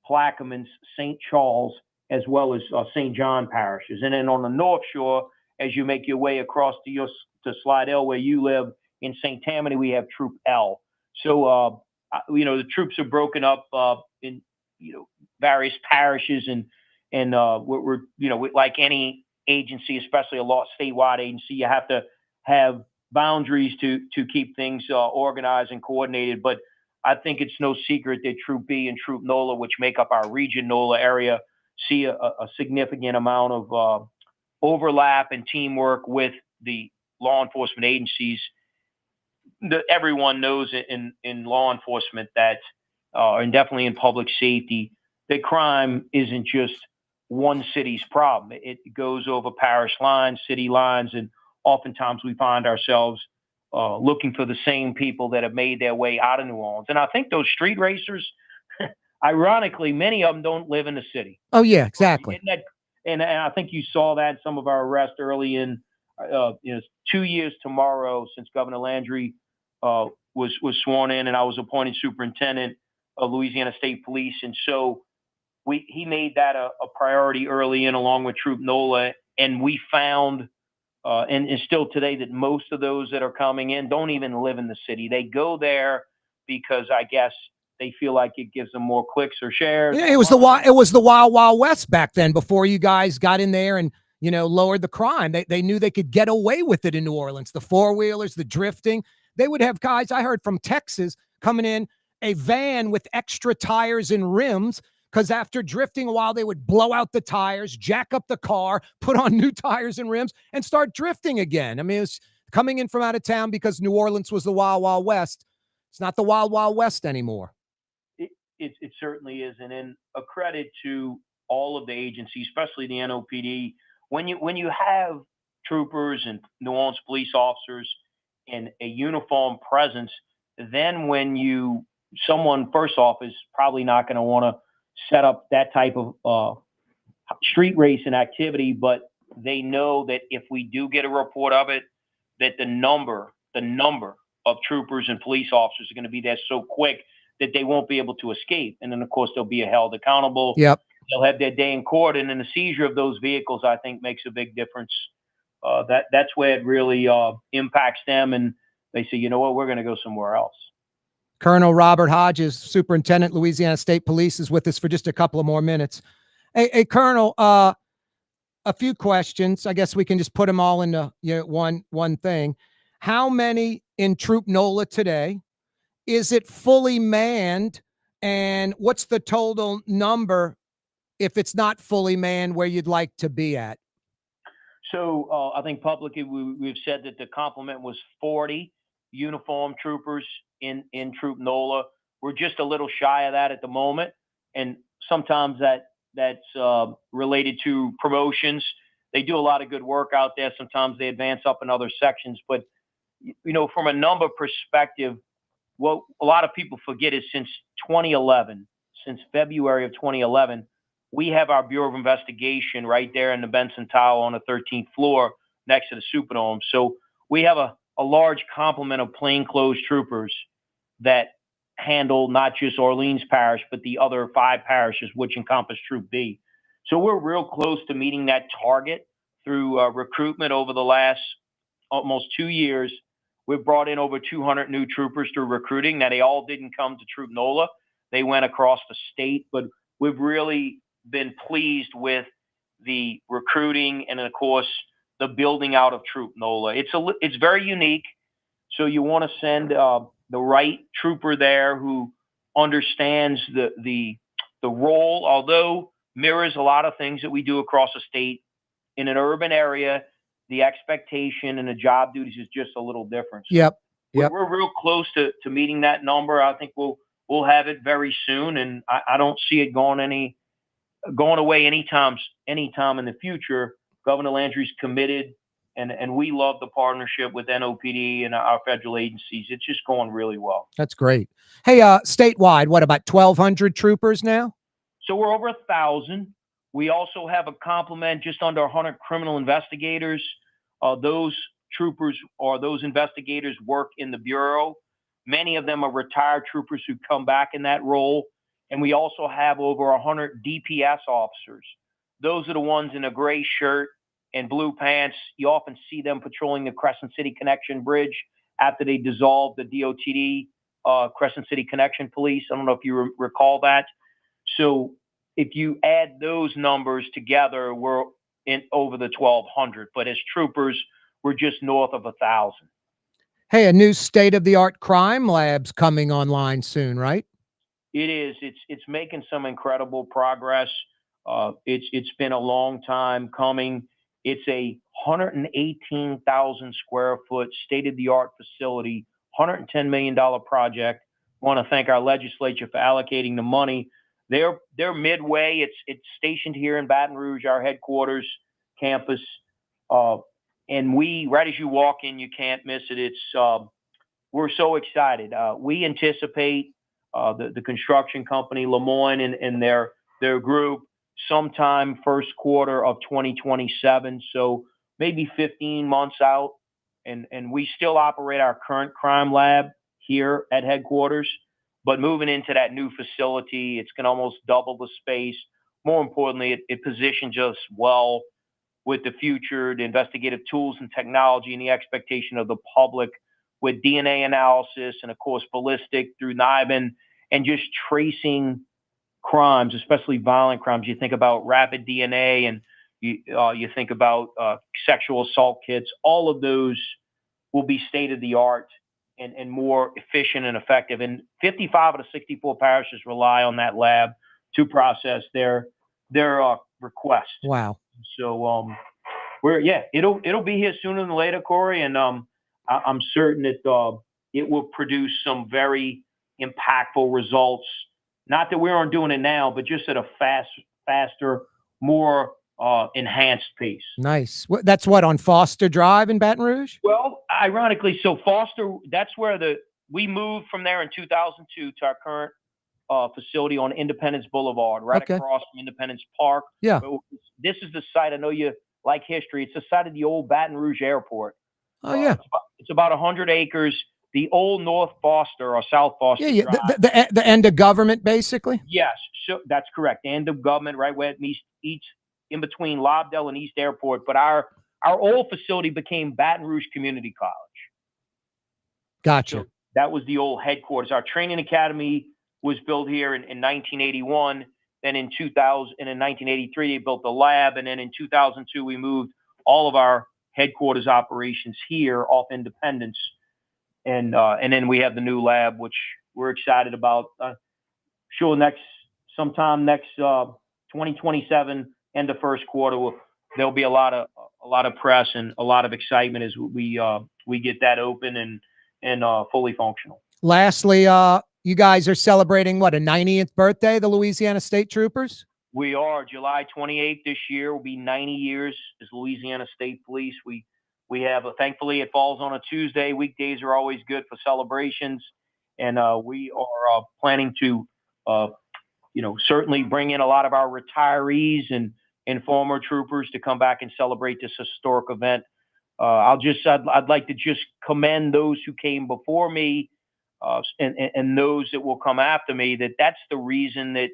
Plaquemines, St. Charles, as well as St. John parishes. And then on the North Shore, as you make your way across to Slidell, where you live in St. Tammany, we have Troop L. So, the troops are broken up in, various parishes, and we're like any agency, especially a statewide agency, you have to have boundaries to keep things organized and coordinated. But I think it's no secret that Troop B and Troop NOLA, which make up our region NOLA area, see a significant amount of overlap and teamwork with the law enforcement agencies. Everyone knows in law enforcement that, and definitely in public safety, that crime isn't just one city's problem. It goes over parish lines, city lines, and oftentimes we find ourselves looking for the same people that have made their way out of New Orleans. And I think those street racers, ironically, many of them don't live in the city. Oh, yeah, exactly. And I think you saw that in some of our arrests early in, 2 years tomorrow since Governor Landry was sworn in, and I was appointed superintendent of Louisiana State Police. And so he made that a priority early in, along with Troop NOLA. And we found, and still today, that most of those that are coming in don't even live in the city. They go there because I guess they feel like it gives them more clicks or shares. Yeah, it was the Wild Wild West back then, before you guys got in there and lowered the crime. They knew they could get away with it in New Orleans. The four-wheelers, the drifting. They would have guys, I heard from Texas, coming in a van with extra tires and rims, because after drifting a while, they would blow out the tires, jack up the car, put on new tires and rims, and start drifting again. I mean, it was coming in from out of town because New Orleans was the Wild Wild West. It's not the Wild Wild West anymore. It certainly is. And then a credit to all of the agencies, especially the NOPD. When you have troopers and New Orleans police officers in a uniform presence, then someone first off is probably not going to want to set up that type of street racing activity, but they know that if we do get a report of it, that the number of troopers and police officers are going to be there so quick that they won't be able to escape. And then, of course, they'll be held accountable. Yep. They'll have their day in court. And then the seizure of those vehicles, I think, makes a big difference. That's where it really impacts them. And they say, you know what, we're going to go somewhere else. Colonel Robert Hodges, Superintendent, Louisiana State Police, is with us for just a couple of more minutes. Hey, Colonel, a few questions. I guess we can just put them all into one thing. How many in Troop NOLA today? Is it fully manned? And what's the total number, if it's not fully manned, where you'd like to be at? So I think publicly we've said that the complement was 40 uniformed troopers in Troop NOLA. We're just a little shy of that at the moment. And sometimes that's related to promotions. They do a lot of good work out there. Sometimes they advance up in other sections. But, from a number perspective, what a lot of people forget is since February of 2011, we have our Bureau of Investigation right there in the Benson Tower on the 13th floor next to the Superdome. So we have a large complement of plainclothes troopers that handle not just Orleans Parish, but the other 5 parishes, which encompass Troop B. So we're real close to meeting that target through recruitment over the last almost 2 years. We've brought in over 200 new troopers through recruiting. Now, they all didn't come to Troop NOLA. They went across the state, but we've really been pleased with the recruiting and, of course, the building out of Troop NOLA. It's very unique. So you want to send the right trooper there who understands the role, although mirrors a lot of things that we do across the state. In an urban area, the expectation and the job duties is just a little different. So Yep. we're real close to meeting that number. I think we'll have it very soon, and I don't see it going away anytime in the future. Governor Landry's committed, and we love the partnership with NOPD and our federal agencies. It's just going really well. That's great. Hey, statewide, what, about 1,200 troopers now? So we're over 1,000. We also have a complement, just under 100 criminal investigators. Those troopers or those investigators work in the Bureau. Many of them are retired troopers who come back in that role. And we also have over 100 DPS officers. Those are the ones in a gray shirt and blue pants. You often see them patrolling the Crescent City Connection Bridge after they dissolved the DOTD, Crescent City Connection Police. I don't know if you recall that. So if you add those numbers together, we're in over the 1,200. But as troopers, we're just north of 1,000. Hey, a new state-of-the-art crime lab's coming online soon, right? It is. It's making some incredible progress. It's been a long time coming. It's a 118,000 square foot state-of-the-art facility, $110 million project. I want to thank our legislature for allocating the money. They're midway. It's stationed here in Baton Rouge, our headquarters campus. And right as you walk in, you can't miss it. We're so excited. We anticipate the construction company, Lemoyne and their group, sometime first quarter of 2027. So maybe 15 months out. And we still operate our current crime lab here at headquarters. But moving into that new facility, it's going to almost double the space. More importantly, it positions us well with the future, the investigative tools and technology, and the expectation of the public with DNA analysis and, of course, ballistic through NIBIN, and just tracing crimes, especially violent crimes. You think about rapid DNA, and you think about sexual assault kits. All of those will be state-of-the-art and more efficient and effective. And 55 of the 64 parishes rely on that lab to process their requests. Wow. So it'll be here sooner than later, Corey, and I'm certain that it will produce some very impactful results. Not that we aren't doing it now, but just at a faster, more enhanced pace. Nice. That's what, on Foster Drive in Baton Rouge? Well, ironically, so Foster, that's where we moved from there in 2002 to our current facility on Independence Boulevard, right across from Independence Park. Yeah. This is the site. I know you like history. It's the site of the old Baton Rouge Airport. Oh, yeah. It's about 100 acres. The old North Foster or South Foster Yeah. Drive. The end of government, basically? Yes. So that's correct. End of government, right where it meets in between Lobdell and East Airport. But our old facility became Baton Rouge Community College. Gotcha. So that was the old headquarters. Our training academy was built here in 1981. Then in 2000 and in 1983, they built the lab. And then in 2002, we moved all of our headquarters operations here off Independence. And then we have the new lab, which we're excited about. Sometime next 2027, end of first quarter, there'll be a lot of press and a lot of excitement as we get that open and fully functional. Lastly, you guys are celebrating what, a 90th birthday, the Louisiana State Troopers? We are. July 28th this year will be 90 years as Louisiana State Police. We have thankfully it falls on a Tuesday. Weekdays are always good for celebrations, and we are planning to certainly bring in a lot of our retirees and former troopers to come back and celebrate this historic event. I'd like to just commend those who came before me and those that will come after me. That's the reason that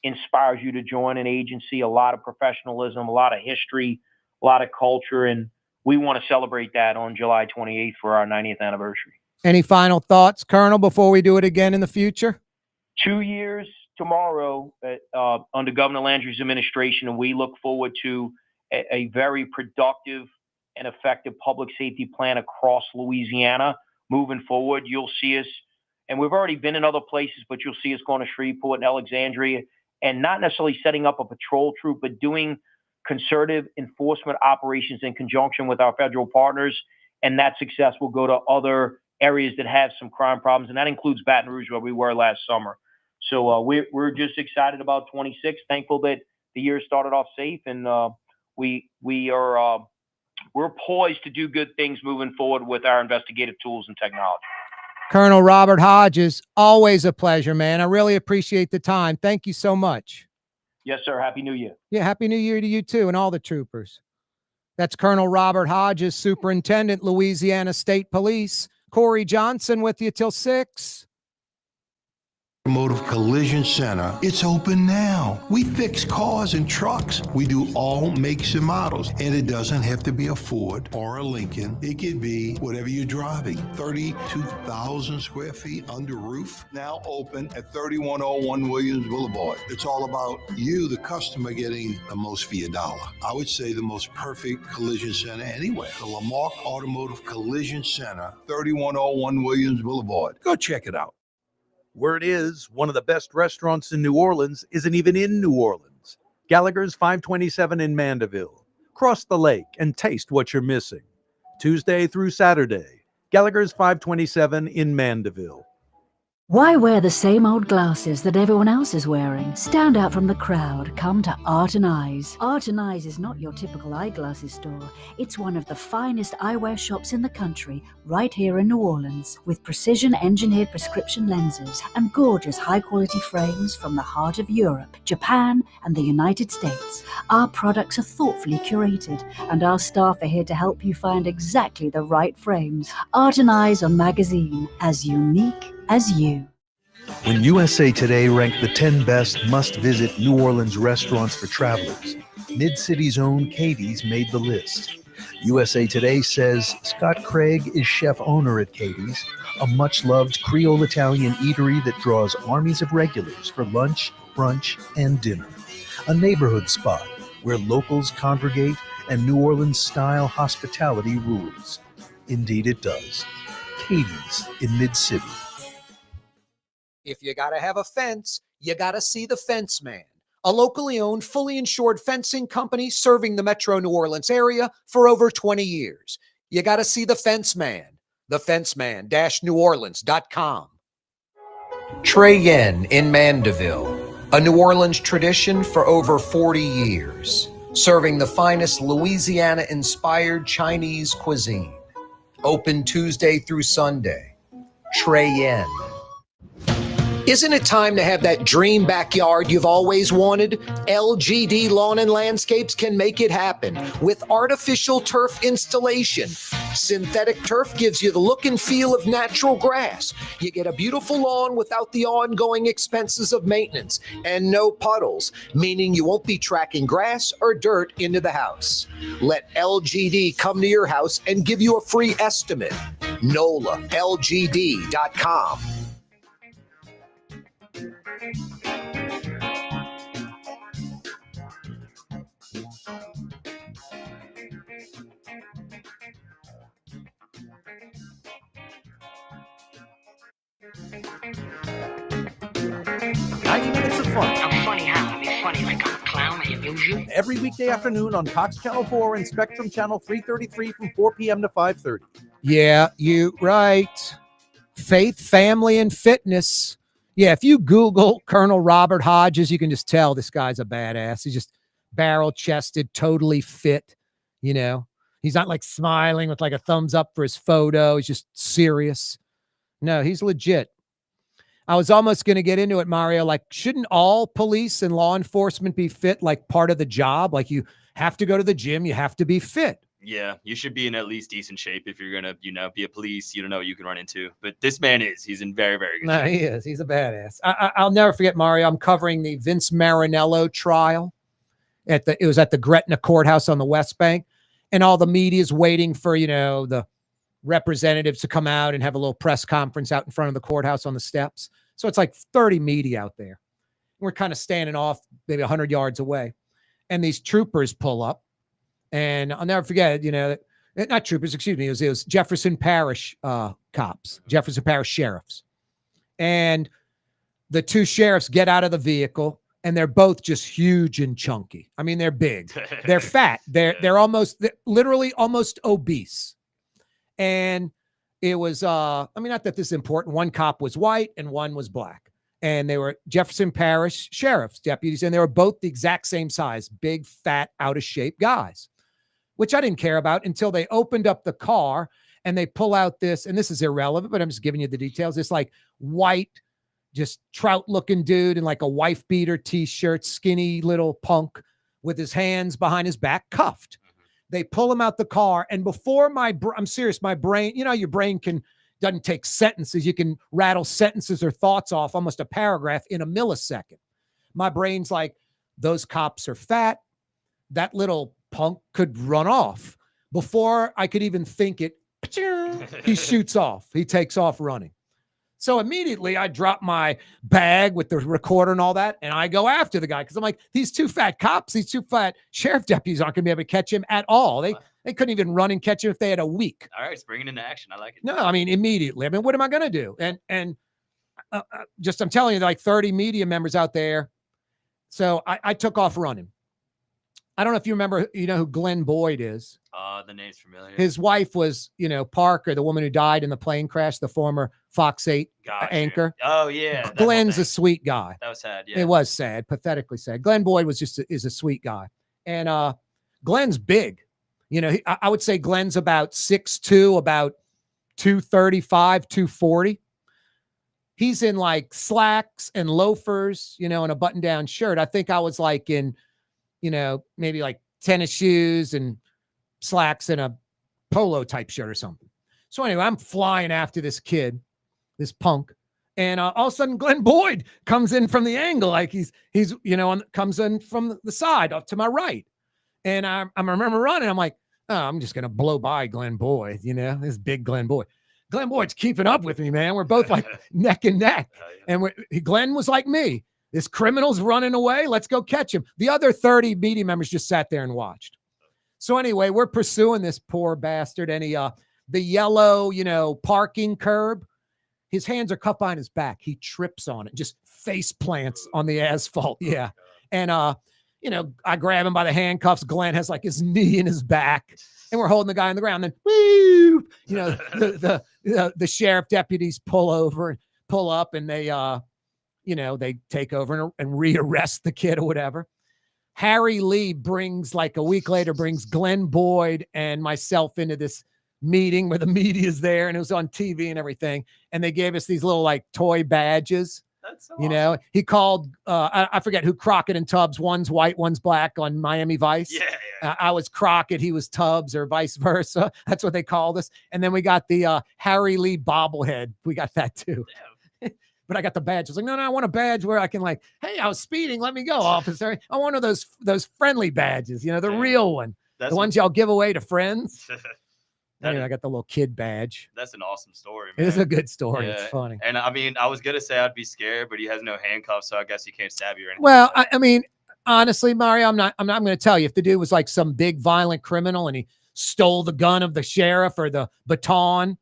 inspires you to join an agency. A lot of professionalism, a lot of history, a lot of culture, and we want to celebrate that on July 28th for our 90th anniversary. Any final thoughts, Colonel, before we do it again in the future? 2 years tomorrow under Governor Landry's administration, and we look forward to a very productive and effective public safety plan across Louisiana. Moving forward, you'll see us And we've already been in other places, but you'll see us going to Shreveport and Alexandria, and not necessarily setting up a patrol troop, but doing concerted enforcement operations in conjunction with our federal partners. And that success will go to other areas that have some crime problems. And that includes Baton Rouge, where we were last summer. So we're just excited about 26, thankful that the year started off safe. And we're poised to do good things moving forward with our investigative tools and technology. Colonel Robert Hodges, always a pleasure, man. I really appreciate the time. Thank you so much. Yes, sir. Happy New Year. Yeah, Happy New Year to you too and all the troopers. That's Colonel Robert Hodges, Superintendent, Louisiana State Police. Corey Johnson with you till 6. Automotive Collision Center. It's open now. We fix cars and trucks. We do all makes and models. And it doesn't have to be a Ford or a Lincoln. It could be whatever you're driving. 32,000 square feet under roof. Now open at 3101 Williams Boulevard. It's all about you, the customer, getting the most for your dollar. I would say the most perfect collision center anywhere. The Lamarck Automotive Collision Center, 3101 Williams Boulevard. Go check it out. Word is, one of the best restaurants in New Orleans isn't even in New Orleans. Gallagher's 527 in Mandeville. Cross the lake and taste what you're missing. Tuesday through Saturday, Gallagher's 527 in Mandeville. Why wear the same old glasses that everyone else is wearing? Stand out from the crowd. Come to Art and Eyes. Art and Eyes is not your typical eyeglasses store. It's one of the finest eyewear shops in the country, right here in New Orleans, with precision-engineered prescription lenses and gorgeous high-quality frames from the heart of Europe, Japan, and the United States. Our products are thoughtfully curated, and our staff are here to help you find exactly the right frames. Art and Eyes on magazine, as unique as you. When USA Today ranked the 10 best must-visit New Orleans restaurants for travelers, Mid-City's own Katie's made the list. USA Today says Scott Craig is chef-owner at Katie's, a much-loved Creole Italian eatery that draws armies of regulars for lunch, brunch, and dinner. A neighborhood spot where locals congregate and New Orleans-style hospitality rules. Indeed it does. Katie's in Mid-City. If you got to have a fence, you got to see the Fence Man, a locally owned, fully insured fencing company serving the metro New Orleans area for over 20 years. You got to see the Fence Man, thefenceman-neworleans.com. Trey Yen in Mandeville, a New Orleans tradition for over 40 years, serving the finest Louisiana-inspired Chinese cuisine. Open Tuesday through Sunday. Trey Yen. Isn't it time to have that dream backyard you've always wanted? LGD Lawn and Landscapes can make it happen with artificial turf installation. Synthetic turf gives you the look and feel of natural grass. You get a beautiful lawn without the ongoing expenses of maintenance and no puddles, meaning you won't be tracking grass or dirt into the house. Let LGD come to your house and give you a free estimate. NOLALGD.com. Minutes of fun. I'm funny how? I be funny like I'm a clown and amuse you? Every weekday afternoon on Cox Channel 4 and Spectrum Channel 333 from 4 p.m. to 5:30. Yeah, you right. Faith, family, and fitness. Yeah, if you Google Colonel Robert Hodges, you can just tell this guy's a badass. He's just barrel-chested, totally fit, you know. He's not like smiling with like a thumbs up for his photo. He's just serious. No, he's legit. I was almost going to get into it, Mario. Like, shouldn't all police and law enforcement be fit, like part of the job? Like, you have to go to the gym. You have to be fit. Yeah, you should be in at least decent shape if you're going to, be a police. You don't know what you can run into. But this man is. He's in very, very good shape. He is. He's a badass. I'll never forget, Mario. I'm covering the Vince Marinello trial. It was at the Gretna Courthouse on the West Bank. And all the media's waiting for, the representatives to come out and have a little press conference out in front of the courthouse on the steps. So it's like 30 media out there. We're kind of standing off maybe 100 yards away. And these troopers pull up. And I'll never forget, not troopers, excuse me. It was Jefferson Parish cops, Jefferson Parish sheriffs. And the two sheriffs get out of the vehicle, and they're both just huge and chunky. I mean, they're big. They're fat. They're literally almost obese. And it was, I mean, not that this is important. One cop was white and one was black. And they were Jefferson Parish sheriff's deputies, and they were both the exact same size, big, fat, out of shape guys, which I didn't care about until they opened up the car and they pull out this, and this is irrelevant, but I'm just giving you the details. This like white, just trout looking dude in like a wife beater t-shirt, skinny little punk with his hands behind his back, cuffed. They pull him out the car. And before I'm serious, my brain, your brain doesn't take sentences. You can rattle sentences or thoughts off almost a paragraph in a millisecond. My brain's like, those cops are fat. That little punk could run off. Before I could even think it, he shoots off. He takes off running. So immediately I drop my bag with the recorder and all that, and I go after the guy because I'm like, these two fat cops, these two fat sheriff deputies aren't going to be able to catch him at all. They couldn't even run and catch him if they had a week. All right, it's bringing into action. I like it. No, I mean, immediately. I mean, what am I going to do? And I'm telling you, like 30 media members out there. So I took off running. I don't know if you remember, who Glenn Boyd is. The name's familiar. His wife was, Parker, the woman who died in the plane crash, the former Fox 8 anchor. Oh, yeah. Glenn's a sweet guy. That was sad, yeah. It was sad, pathetically sad. Glenn Boyd is a sweet guy. And Glenn's big. I would say Glenn's about 6'2", about 235, 240. He's in like slacks and loafers, and a button-down shirt. I think I was like in, maybe like tennis shoes and slacks and a polo type shirt or something. So anyway, I'm flying after this kid, this punk. And all of a sudden Glenn Boyd comes in from the angle. Like he's comes in from the side off to my right. And I remember running. I'm like, oh, I'm just going to blow by Glenn Boyd, this big Glenn Boyd. Glenn Boyd's keeping up with me, man. We're both like neck and neck. And Glenn was like me. This criminal's running away. Let's go catch him. The other 30 media members just sat there and watched. So anyway, we're pursuing this poor bastard. And the yellow, parking curb, his hands are cuffed behind his back. He trips on it, just face plants on the asphalt. Yeah. And, I grab him by the handcuffs. Glenn has like his knee in his back, and we're holding the guy on the ground. Then, woo, the sheriff deputies pull up, and they, they take over and rearrest the kid or whatever. Harry Lee brings a week later, Glenn Boyd and myself into this meeting where the media's there, and it was on TV and everything. And they gave us these little like toy badges. That's so awesome. He called, I forget who Crockett and Tubbs, one's white, one's black on Miami Vice. Yeah. I was Crockett, he was Tubbs, or vice versa. That's what they called us. And then we got the Harry Lee bobblehead. We got that too. But I got the badge. I was like, no, I want a badge where I can like, hey, I was speeding. Let me go, officer. I want one of those friendly badges, the real one. The ones y'all give away to friends. Anyway, I got the little kid badge. That's an awesome story, man. It is a good story. Yeah. It's funny. And I mean, I was going to say I'd be scared, but he has no handcuffs, so I guess he can't stab you or anything. Well, I mean, honestly, Mario, I'm going to tell you, if the dude was like some big violent criminal and he stole the gun of the sheriff or the baton,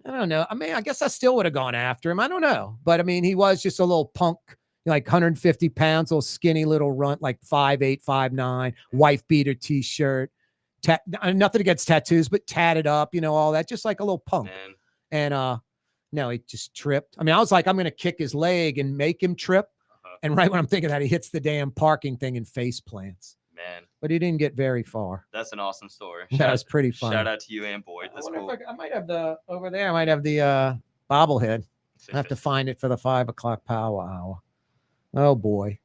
I don't know. I mean, I guess I still would have gone after him. I don't know. But I mean, he was just a little punk, like 150 pounds, little skinny little runt, like 5'8", 5'9", wife beater t-shirt. Nothing against tattoos, but tatted up, all that, just like a little punk. Man. And no, he just tripped. I mean, I was like, I'm going to kick his leg and make him trip. And right when I'm thinking that, he hits the damn parking thing and face plants. Man. But he didn't get very far. That's an awesome story. That was pretty fun. Shout out to you and Boyd. That's cool. I might have over there, I might have the bobblehead. I have to find it for the 5 o'clock power hour. Oh, boy.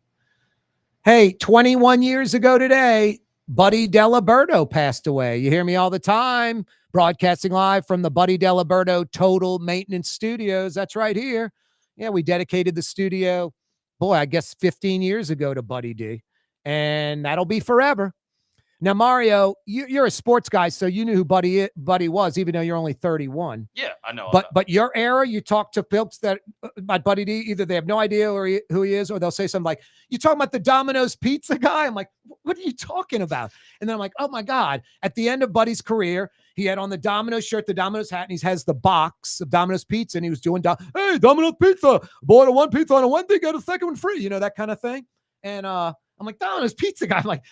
Hey, 21 years ago today, Buddy Deliberto passed away. You hear me all the time, broadcasting live from the Buddy Deliberto Total Maintenance Studios. That's right here. Yeah, we dedicated the studio, I guess 15 years ago to Buddy D. And that'll be forever. Now, Mario, you're a sports guy, so you knew who Buddy was, even though you're only 31. Yeah, I know. But your era, you talk to folks that about Buddy D, either they have no idea who he is, or they'll say something like, "You talking about the Domino's pizza guy?" I'm like, "What are you talking about?" And then I'm like, "Oh my God!" At the end of Buddy's career, he had on the Domino's shirt, the Domino's hat, and he has the box of Domino's pizza, and he was doing, "Hey, Domino's pizza, bought one pizza on a Wednesday, got a second one free," that kind of thing. And I'm like, Domino's pizza guy. I'm like,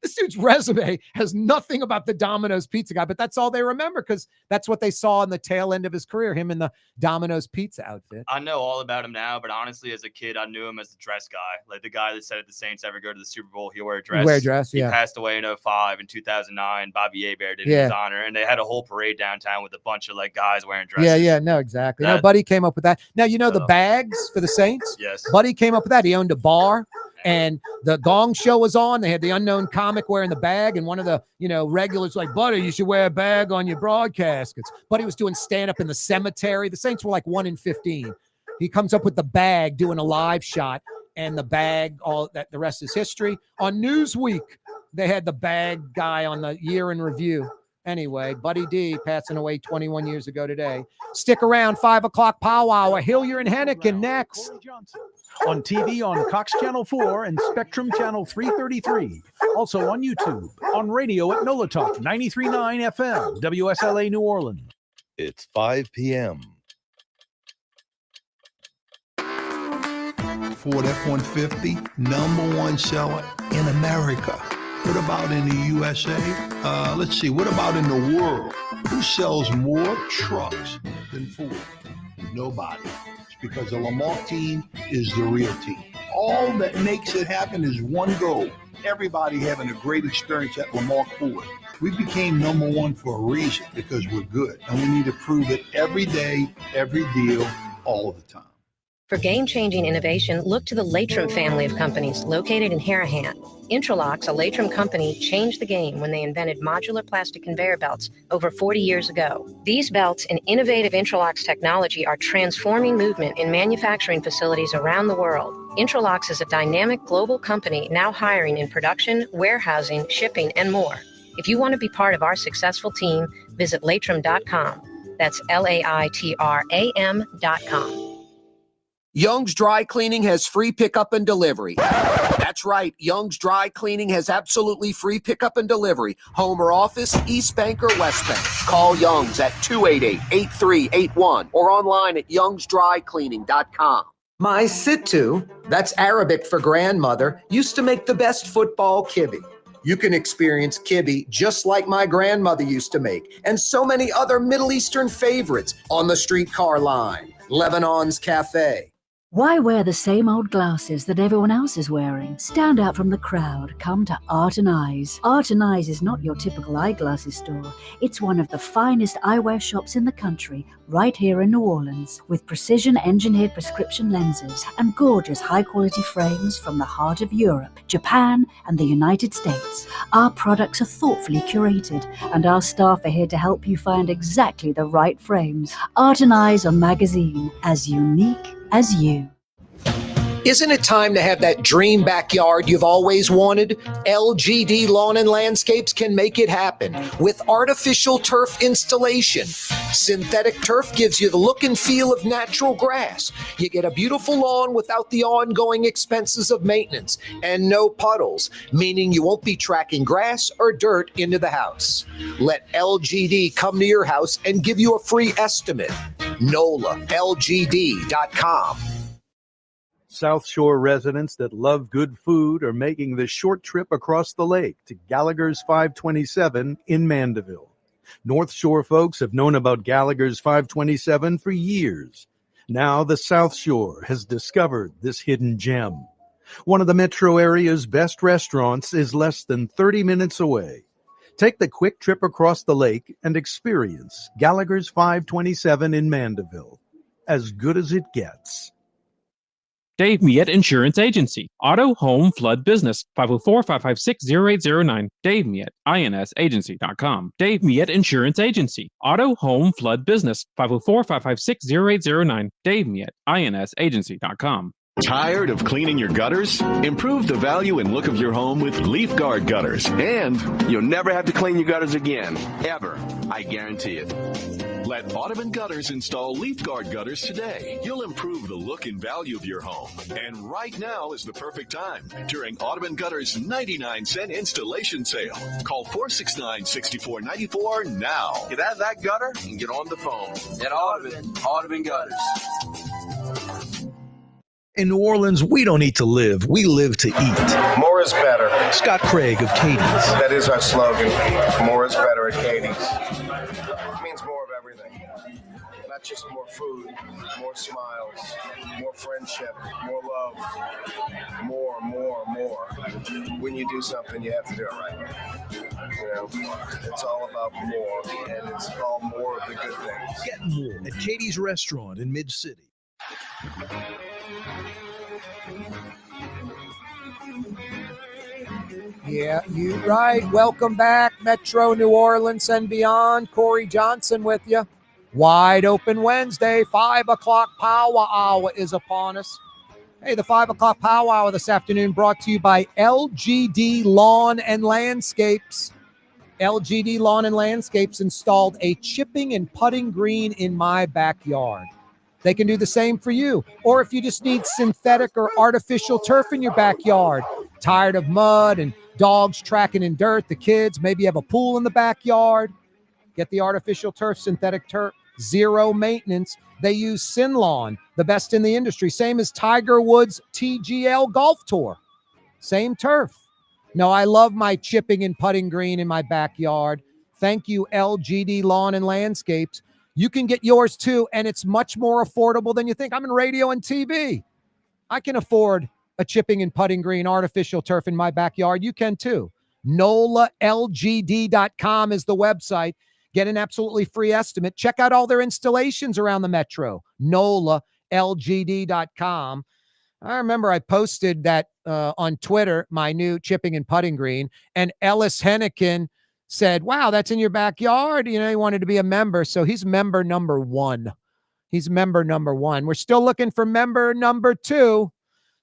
this dude's resume has nothing about the Domino's pizza guy, but that's all they remember because that's what they saw in the tail end of his career, him in the Domino's pizza outfit. I know all about him now, but honestly, as a kid, I knew him as the dress guy. Like the guy that said if the Saints ever go to the Super Bowl, he'll wear a dress. Yeah. He passed away in 2005. In 2009, Bobby Hebert did in his honor, and they had a whole parade downtown with a bunch of like guys wearing dresses. Yeah, no, exactly. Buddy came up with that. Now, the bags for the Saints? Yes. Buddy came up with that. He owned a bar. And the Gong Show was on. They had the unknown comic wearing the bag. And one of the, regulars like, Buddy, you should wear a bag on your broadcast. Buddy was doing stand-up in the cemetery. The Saints were like 1 in 15. He comes up with the bag doing a live shot. And the bag, all that, the rest is history. On Newsweek, they had the bag guy on the year in review. Anyway, Buddy D passing away 21 years ago today. Stick around, 5 o'clock powwow. Hilyer and Henican next. On TV on Cox Channel 4 and Spectrum Channel 333. Also on YouTube. On radio at NOLA Talk 93.9 FM, WSLA New Orleans. It's 5 p.m. Ford F-150, #1 seller in America. What about in the USA? Let's see, what about in the world? Who sells more trucks than Ford? Nobody. It's because the Lamar team is the real team. All that makes it happen is one goal. Everybody having a great experience at Lamar Ford. We became #1 for a reason, because we're good. And we need to prove it every day, every deal, all the time. For game-changing innovation, look to the Latrim family of companies located in Harahan. Intralox, a Latrim company, changed the game when they invented modular plastic conveyor belts over 40 years ago. These belts and innovative Intralox technology are transforming movement in manufacturing facilities around the world. Intralox is a dynamic global company now hiring in production, warehousing, shipping, and more. If you want to be part of our successful team, visit Latrim.com. That's LAITRAM.com. Young's Dry Cleaning has free pickup and delivery. That's right. Young's Dry Cleaning has absolutely free pickup and delivery. Home or office, East Bank or West Bank. Call Young's at 288-8381 or online at youngsdrycleaning.com. My Sittu, that's Arabic for grandmother, used to make the best football kibbe. You can experience kibbe just like my grandmother used to make, and so many other Middle Eastern favorites on the streetcar line. Lebanon's Cafe. Why wear the same old glasses that everyone else is wearing? Stand out from the crowd. Come to Art and Eyes. Art and Eyes is not your typical eyeglasses store. It's one of the finest eyewear shops in the country, right here in New Orleans, with precision-engineered prescription lenses and gorgeous high-quality frames from the heart of Europe, Japan, and the United States. Our products are thoughtfully curated, and our staff are here to help you find exactly the right frames. Art and Eyes on magazine, as unique as you. Isn't it time to have that dream backyard you've always wanted? LGD Lawn and Landscapes can make it happen with artificial turf installation. Synthetic turf gives you the look and feel of natural grass. You get a beautiful lawn without the ongoing expenses of maintenance and no puddles, meaning you won't be tracking grass or dirt into the house. Let LGD come to your house and give you a free estimate. NOLALGD.com. South Shore residents that love good food are making the short trip across the lake to Gallagher's 527 in Mandeville. North Shore folks have known about Gallagher's 527 for years. Now the South Shore has discovered this hidden gem. One of the metro area's best restaurants is less than 30 minutes away. Take the quick trip across the lake and experience Gallagher's 527 in Mandeville. As good as it gets. Dave Miette Insurance Agency. Auto, home, flood, business. 504-556-0809. Dave Miette, INSagency.com. Dave Miette Insurance Agency. Auto, home, flood, business. 504-556-0809. Dave Miette, INSagency.com. Tired of cleaning your gutters? Improve the value and look of your home with Leaf Guard gutters. And you'll never have to clean your gutters again. Ever. I guarantee it. Let Audubon Gutters install Leaf Guard gutters today. You'll improve the look and value of your home. And right now is the perfect time during Audubon Gutters' 99-cent installation sale. Call 469-6494 now. Get out of that gutter and get on the phone. At Audubon Gutters. In New Orleans, we don't eat to live. We live to eat. More is better. Scott Craig of Katie's. That is our slogan. More is better at Katie's. It means more of everything. Not just more food, more smiles, more friendship, more love, more. When you do something, you have to do it right. You know, it's all about more, and it's all more of the good things. Get more at Katie's Restaurant in Mid-City. Yeah, you right. Welcome back, Metro New Orleans and beyond. Corey Johnson with you. Wide Open Wednesday, 5 o'clock Power Hour is upon us. Hey, the 5 o'clock Power Hour this afternoon brought to you by LGD Lawn and Landscapes. LGD Lawn and Landscapes installed a chipping and putting green in my backyard. They can do the same for you. Or if you just need synthetic or artificial turf in your backyard, tired of mud and dogs tracking in dirt, the kids, maybe you have a pool in the backyard, get the artificial turf, synthetic turf, zero maintenance. They use Sinlawn, the best in the industry, same as Tiger Woods TGL Golf Tour. Same turf. No, I love my chipping and putting green in my backyard. Thank you, LGD Lawn and Landscapes. You can get yours too, and it's much more affordable than you think. I'm in radio and TV. I can afford a chipping and putting green artificial turf in my backyard. You can too. NOLALGD.com is the website. Get an absolutely free estimate. Check out all their installations around the metro. NOLALGD.com. I remember I posted that on Twitter, my new chipping and putting green, and Ellis Henican said, wow, that's in your backyard. You know, he wanted to be a member. So he's member number 1. He's member number 1. We're still looking for member number 2.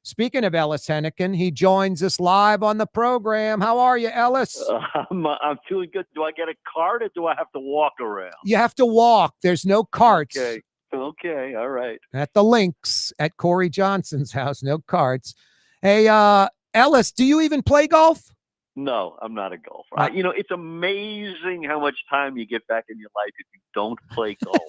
Speaking of Ellis Henican, he joins us live on the program. How are you, Ellis? I'm feeling good. Do I get a cart or do I have to walk around? You have to walk. There's no carts. Okay. All right. At the links at Corey Johnson's house, no carts. Hey, Ellis, do you even play golf? No, I'm not a golfer. You know, it's amazing how much time you get back in your life if you don't play golf.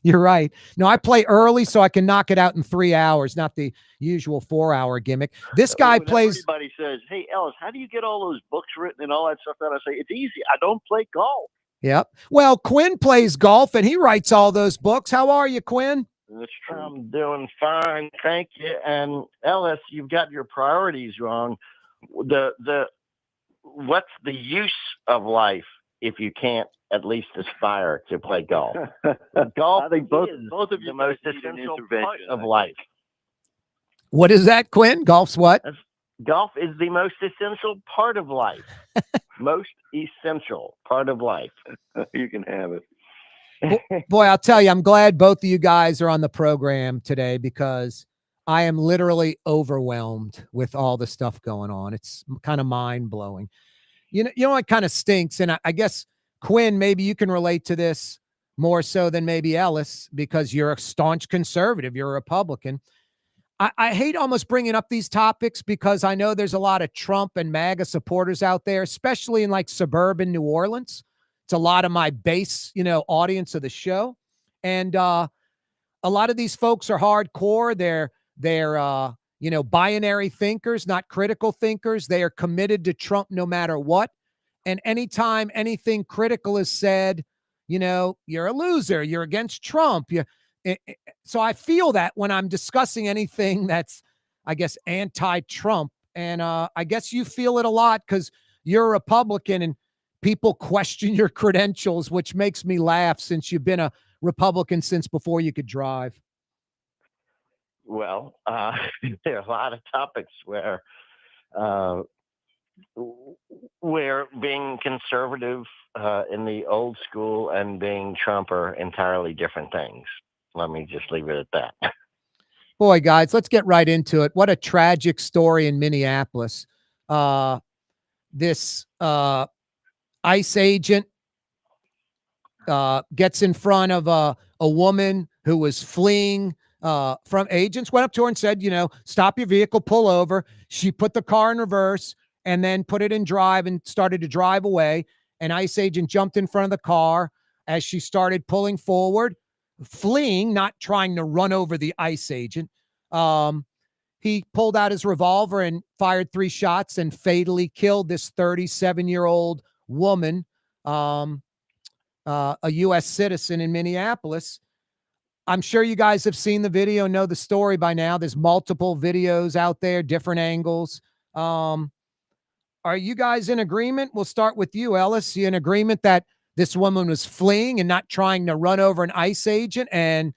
You're right. No, I play early so I can knock it out in 3 hours, not the usual 4-hour gimmick. This guy plays. Everybody says, hey, Ellis, how do you get all those books written and all that stuff? That I say, it's easy. I don't play golf. Yep. Well, Quinn plays golf and he writes all those books. How are you, Quinn? That's true. I'm doing fine. Thank you. And Ellis, you've got your priorities wrong. What's the use of life if you can't at least aspire to play golf? Golf I think both is of you the most need an essential intervention, part of I life. What is that, Quinn? Golf's what? Golf is the most essential part of life. Most essential part of life. You can have it. Boy, I'll tell you, I'm glad both of you guys are on the program today because I am literally overwhelmed with all the stuff going on. It's kind of mind-blowing. You know what kind of stinks? And I guess, Quinn, maybe you can relate to this more so than maybe Ellis because you're a staunch conservative. You're a Republican. I hate almost bringing up these topics because I know there's a lot of Trump and MAGA supporters out there, especially in like suburban New Orleans. It's a lot of my base, audience of the show. And a lot of these folks are hardcore. They're binary thinkers, not critical thinkers. They are committed to Trump no matter what. And anytime anything critical is said, you're a loser. You're against Trump. So I feel that when I'm discussing anything that's, I guess, anti-Trump. And I guess you feel it a lot because you're a Republican and people question your credentials, which makes me laugh since you've been a Republican since before you could drive. Well, there are a lot of topics where being conservative in the old school and being Trump are entirely different things. Let me just leave it at that. Boy, guys, let's get right into it. What a tragic story in Minneapolis. This ICE agent gets in front of a woman who was fleeing from agents, went up to her and said, stop your vehicle, pull over. She put the car in reverse and then put it in drive and started to drive away. An ICE agent jumped in front of the car as she started pulling forward, fleeing, not trying to run over the ICE agent. He pulled out his revolver and fired 3 shots and fatally killed this 37-year-old woman, a U.S. citizen in Minneapolis. I'm sure you guys have seen the video, know the story by now. There's multiple videos out there, different angles. Are you guys in agreement? We'll start with you, Ellis. You in agreement that this woman was fleeing and not trying to run over an ICE agent, and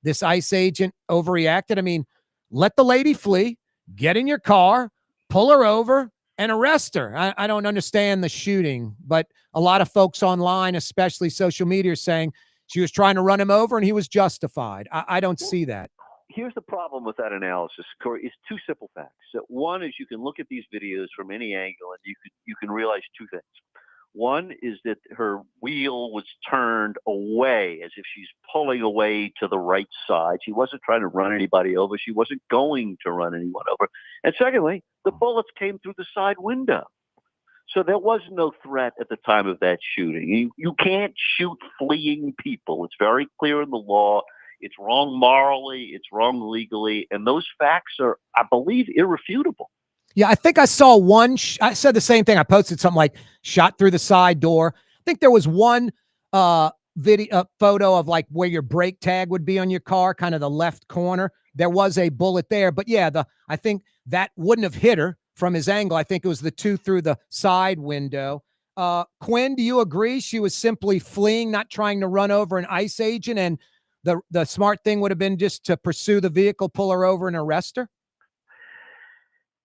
this ICE agent overreacted? I mean, let the lady flee, get in your car, pull her over, and arrest her. I don't understand the shooting, but a lot of folks online, especially social media, are saying she was trying to run him over and he was justified. I don't see that. Here's the problem with that analysis, Corey. It's 2 simple facts. One is you can look at these videos from any angle and you can realize 2 things. One is that her wheel was turned away as if she's pulling away to the right side. She wasn't trying to run anybody over. She wasn't going to run anyone over. And secondly, the bullets came through the side window. So there was no threat at the time of that shooting. You can't shoot fleeing people. It's very clear in the law. It's wrong morally. It's wrong legally. And those facts are, I believe, irrefutable. Yeah, I think I saw one. I said the same thing. I posted something like shot through the side door. I think there was one video photo of like where your brake tag would be on your car, kind of the left corner. There was a bullet there, but yeah, I think that wouldn't have hit her from his angle. I think it was the 2 through the side window. Quinn, do you agree she was simply fleeing, not trying to run over an ICE agent, and the smart thing would have been just to pursue the vehicle, pull her over, and arrest her?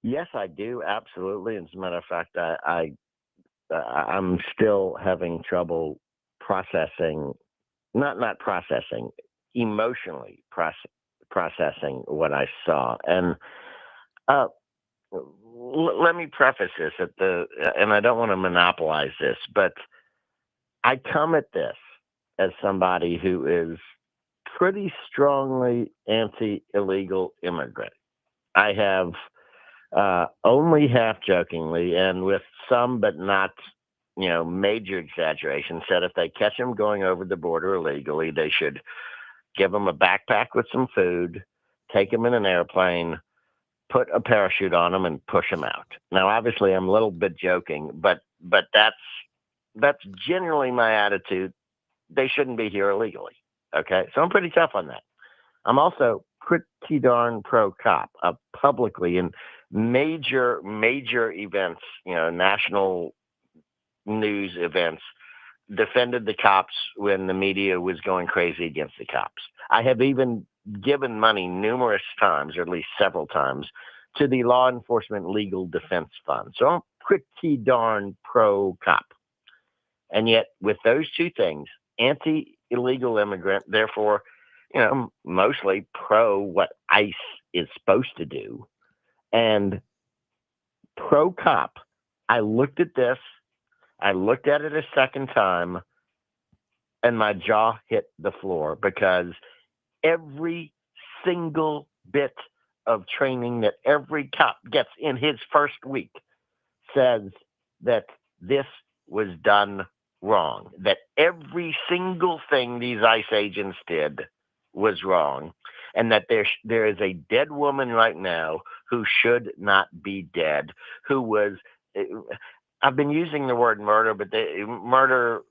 Yes, I do. Absolutely. As a matter of fact, I'm still having trouble processing, not processing, emotionally processing what I saw. And let me preface this and I don't want to monopolize this, but I come at this as somebody who is pretty strongly anti-illegal immigrant. I have only half jokingly and with some but not major exaggeration said if they catch them going over the border illegally, they should give them a backpack with some food, take them in an airplane, put a parachute on them, and push them out. Now, obviously, I'm a little bit joking, but that's generally my attitude. They shouldn't be here illegally. Okay, so I'm pretty tough on that. I'm also pretty darn pro-cop, publicly in major events, national news events, defended the cops when the media was going crazy against the cops. I have even given money numerous times, or at least several times, to the Law Enforcement Legal Defense Fund. So I'm pretty darn pro-cop. And yet, with those 2 things, anti-illegal immigrant, therefore, mostly pro what ICE is supposed to do, and pro-cop, I looked at this, I looked at it a second time, and my jaw hit the floor, because every single bit of training that every cop gets in his first week says that this was done wrong, that every single thing these ICE agents did was wrong, and that there is a dead woman right now who should not be dead, who was, I've been using the word murder, but murder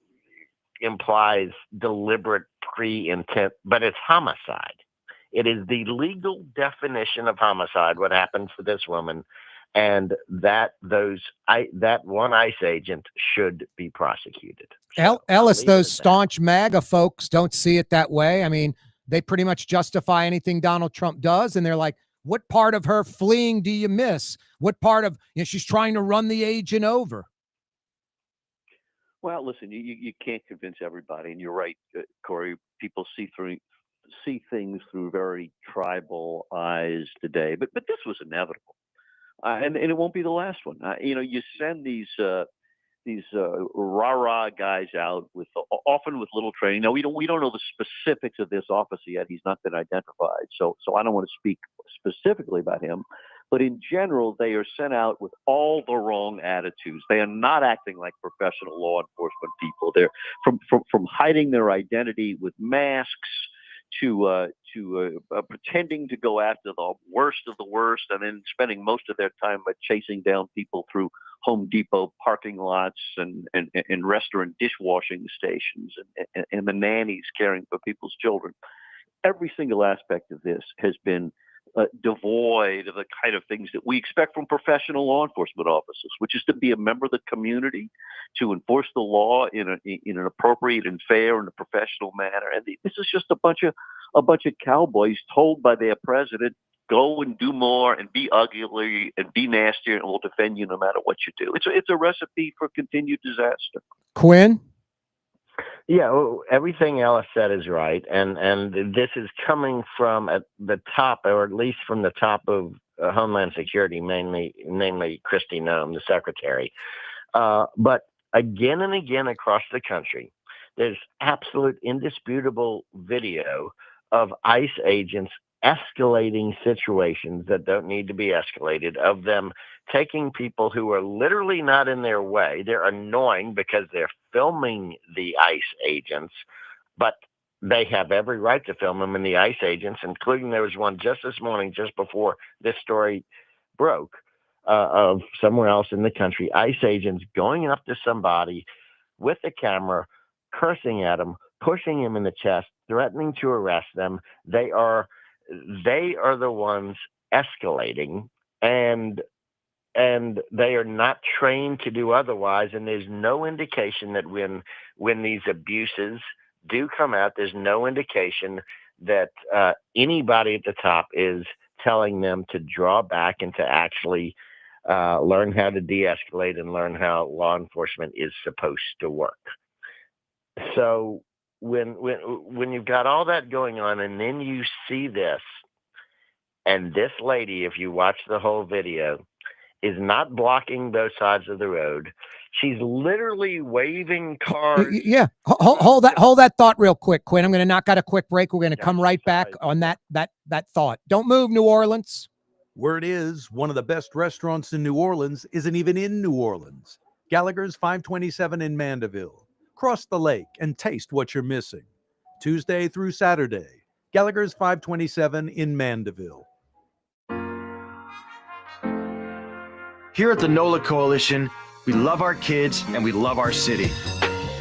implies deliberate pre-intent, but it's homicide. It is the legal definition of homicide, what happened to this woman, and that one ICE agent should be prosecuted. So Ellis, those staunch MAGA folks don't see it that way. I mean, they pretty much justify anything Donald Trump does, and they're like, what part of her fleeing do you miss? What part of, she's trying to run the agent over? Well, listen, you can't convince everybody, and you're right, Corey. People see see things through very tribal eyes today, but this was inevitable, and it won't be the last one. You send these rah-rah guys out with often with little training. Now we don't know the specifics of this officer yet. He's not been identified, so I don't want to speak specifically about him. But in general, they are sent out with all the wrong attitudes. They are not acting like professional law enforcement people. They're from hiding their identity with masks to pretending to go after the worst of the worst, and then spending most of their time chasing down people through Home Depot parking lots and restaurant dishwashing stations and the nannies caring for people's children. Every single aspect of this has been devoid of the kind of things that we expect from professional law enforcement officers, which is to be a member of the community, to enforce the law in an appropriate and fair and a professional manner. And this is just a bunch of cowboys told by their president, go and do more and be ugly and be nastier, and we'll defend you no matter what you do. It's a recipe for continued disaster. Quinn? Yeah, well, everything Ellis said is right, and this is coming from at the top, or at least from the top of Homeland Security, namely Kristi Noem, the secretary. But again and again across the country, there's absolute indisputable video of ICE agents escalating situations that don't need to be escalated, of them taking people who are literally not in their way. They're annoying because they're filming the ICE agents, but they have every right to film them. And the ICE agents, including there was one just this morning, just before this story broke, of somewhere else in the country, ICE agents going up to somebody with a camera, cursing at them, pushing him in the chest, threatening to arrest them. They are the ones escalating, and they are not trained to do otherwise. And there's no indication that when these abuses do come out, there's no indication that anybody at the top is telling them to draw back and to actually learn how to de-escalate and learn how law enforcement is supposed to work. So when you've got all that going on, and then you see this, and this lady, if you watch the whole video, is not blocking both sides of the road. She's literally waving cars. Yeah, hold that thought real quick, Quinn. I'm going to knock out a quick break. We're going to come right back on that thought. Don't move, New Orleans. Word is, one of the best restaurants in New Orleans isn't even in New Orleans. Gallagher's 527 in Mandeville. Cross the lake and taste what you're missing. Tuesday through Saturday, Gallagher's 527 in Mandeville. Here at the NOLA Coalition, we love our kids and we love our city.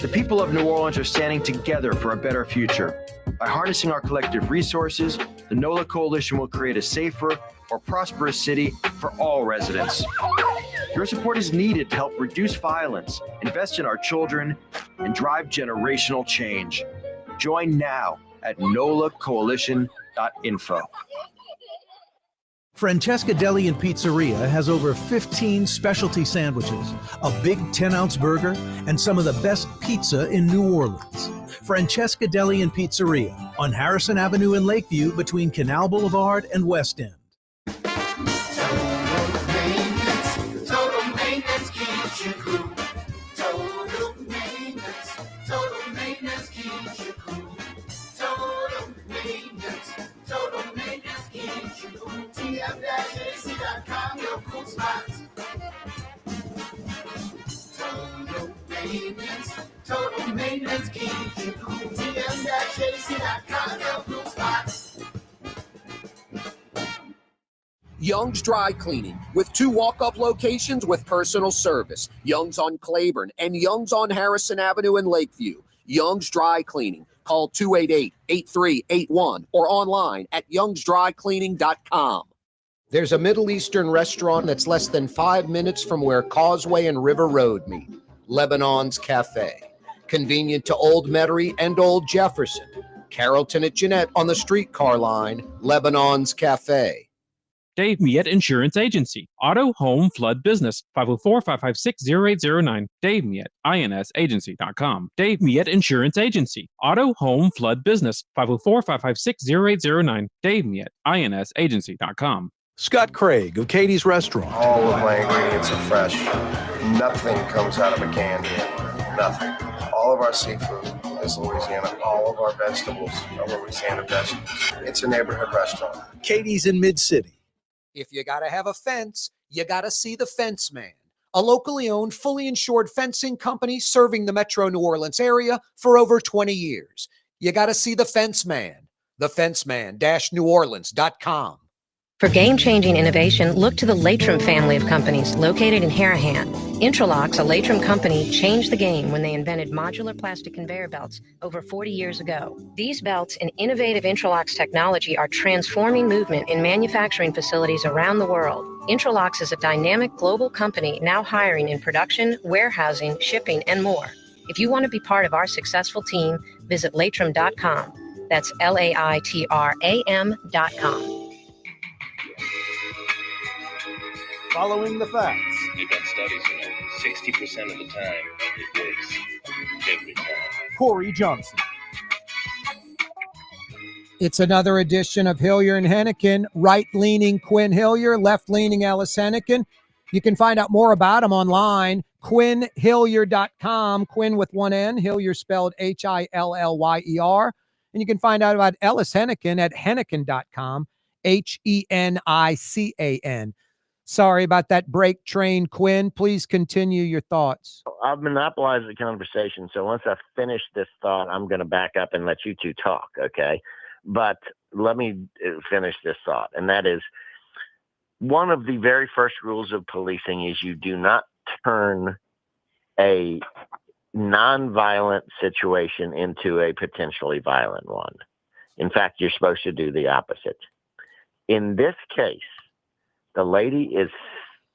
The people of New Orleans are standing together for a better future. By harnessing our collective resources, the NOLA Coalition will create a safer, more prosperous city for all residents. Your support is needed to help reduce violence, invest in our children, and drive generational change. Join now at nolacoalition.info. Francesca Deli and Pizzeria has over 15 specialty sandwiches, a big 10-ounce burger, and some of the best pizza in New Orleans. Francesca Deli and Pizzeria on Harrison Avenue in Lakeview between Canal Boulevard and West End. Total maintenance keeps you cool. Total maintenance keeps you cool. Total maintenance keeps you cool. TM-AC.com, your cool spots. Total maintenance keeps you cool. TM-AC.com, your cool spots. Young's Dry Cleaning, with 2 walk-up locations with personal service. Young's on Claiborne and Young's on Harrison Avenue in Lakeview. Young's Dry Cleaning. Call 288-8381 or online at youngsdrycleaning.com. There's a Middle Eastern restaurant that's less than 5 minutes from where Causeway and River Road meet. Lebanon's Cafe. Convenient to Old Metairie and Old Jefferson. Carrollton at Jeanette on the streetcar line. Lebanon's Cafe. Dave Miette Insurance Agency. Auto, home, flood, business. 504-556-0809. Dave Miette, INSAgency.com. Dave Miette Insurance Agency. Auto, home, flood, business. 504-556-0809. Dave Miette, INSAgency.com. Scott Craig of Katie's Restaurant. All of my ingredients are fresh. Nothing comes out of a can here. Nothing. All of our seafood is Louisiana. All of our vegetables are Louisiana vegetables. It's a neighborhood restaurant. Katie's in Mid-City. If you got to have a fence, you got to see the Fence Man, a locally owned, fully insured fencing company serving the metro New Orleans area for over 20 years. You got to see the Fence Man, thefenceman-neworleans.com. For game-changing innovation, look to the Latrim family of companies located in Harahan. Intralocks, a Latrim company, changed the game when they invented modular plastic conveyor belts over 40 years ago. These belts and innovative Intralocks technology are transforming movement in manufacturing facilities around the world. Intralocks is a dynamic global company now hiring in production, warehousing, shipping, and more. If you want to be part of our successful team, visit Latrim.com. That's LAITRAM.com. Following the facts. They've done studies, 60% of the time it works every time. Corey Johnson. It's another edition of Hilyer and Henican. Right-leaning Quin Hilyer, left-leaning Ellis Henican. You can find out more about him online, QuinHilyer.com. Quin with one N, Hilyer spelled Hillyer. And you can find out about Ellis Henican at Henican.com, HENICAN. Sorry about that break train, Quin. Please continue your thoughts. I've monopolized the conversation, so once I finish this thought, I'm going to back up and let you two talk, okay? But let me finish this thought, and that is one of the very first rules of policing is you do not turn a nonviolent situation into a potentially violent one. In fact, you're supposed to do the opposite. In this case, the lady is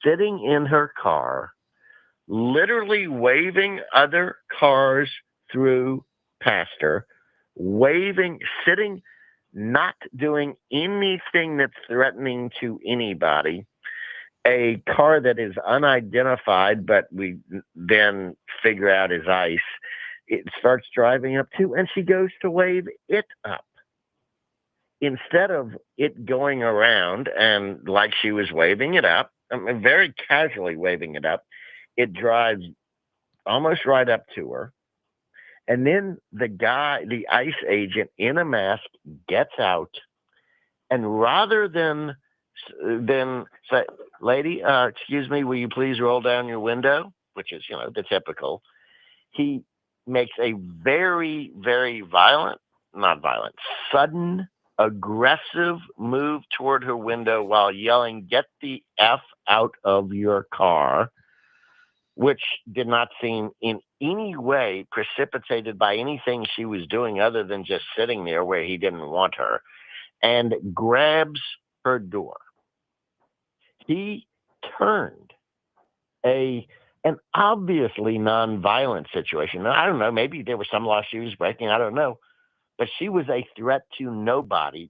sitting in her car, literally waving other cars through past her, waving, sitting, not doing anything that's threatening to anybody. A car that is unidentified, but we then figure out is ICE. It starts driving up to, and she goes to wave it up. Instead of it going around and like she was waving it up, very casually waving it up, it drives almost right up to her. And then the guy, the ICE agent in a mask, gets out, and rather than say, "Lady, excuse me, will you please roll down your window?" which is, the typical, he makes a very, very sudden, aggressive move toward her window while yelling, "Get the F out of your car," which did not seem in any way precipitated by anything she was doing other than just sitting there where he didn't want her, and grabs her door. He turned an obviously nonviolent situation. Now, I don't know, maybe there was some law she was breaking, I don't know. But she was a threat to nobody,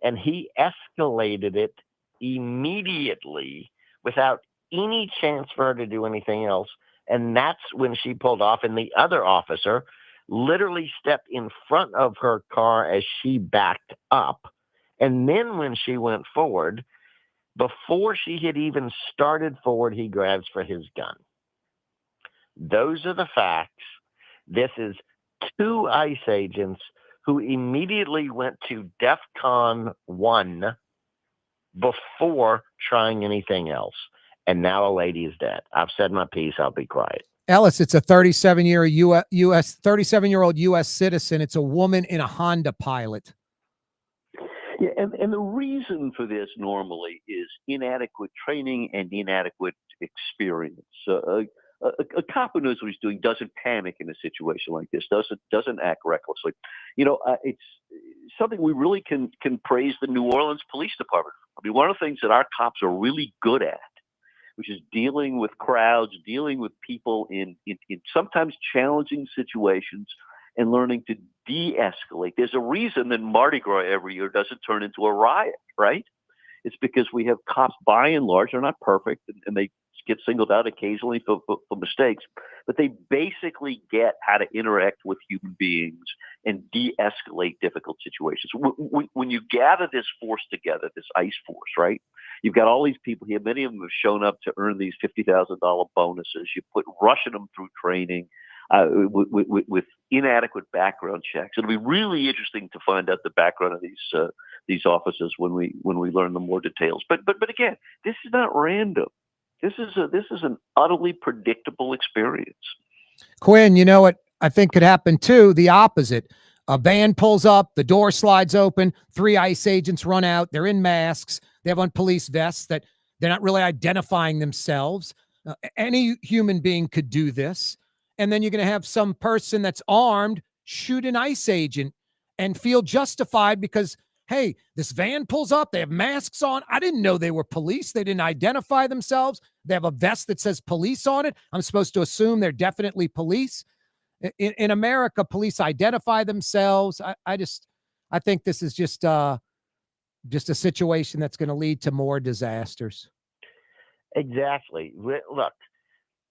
and he escalated it immediately without any chance for her to do anything else. And that's when she pulled off, and the other officer literally stepped in front of her car as she backed up. And then when she went forward, before she had even started forward, he grabs for his gun. Those are the facts. This is two ICE agents who immediately went to DEFCON 1 before trying anything else. And now a lady is dead. I've said my piece. I'll be quiet. Ellis, it's a 37-year-old U.S. citizen. It's a woman in a Honda Pilot. Yeah, and the reason for this normally is inadequate training and inadequate experience. A cop who knows what he's doing doesn't panic in a situation like this, doesn't act recklessly. It's something we really can praise the New Orleans Police Department. I mean, one of the things that our cops are really good at, which is dealing with crowds, dealing with people in sometimes challenging situations, and learning to de-escalate. There's a reason that Mardi Gras every year doesn't turn into a riot, right? It's because we have cops, by and large, they're not perfect, and they get singled out occasionally for mistakes, but they basically get how to interact with human beings and de-escalate difficult situations. When you gather this force together, this ICE force, right? You've got all these people here. Many of them have shown up to earn these $50,000 bonuses. You put rushing them through training with inadequate background checks. It'll be really interesting to find out the background of these officers when we learn the more details. But again, this is not random. This is an utterly predictable experience. Quinn, you know what I think could happen too? The opposite. A van pulls up, the door slides open, 3 ICE agents run out. They're in masks. They have on police vests that they're not really identifying themselves. Any human being could do this. And then you're going to have some person that's armed shoot an ICE agent and feel justified because, hey, this van pulls up. They have masks on. I didn't know they were police. They didn't identify themselves. They have a vest that says police on it. I'm supposed to assume they're definitely police. In America, police identify themselves. I think this is just a situation that's going to lead to more disasters. Exactly. Look,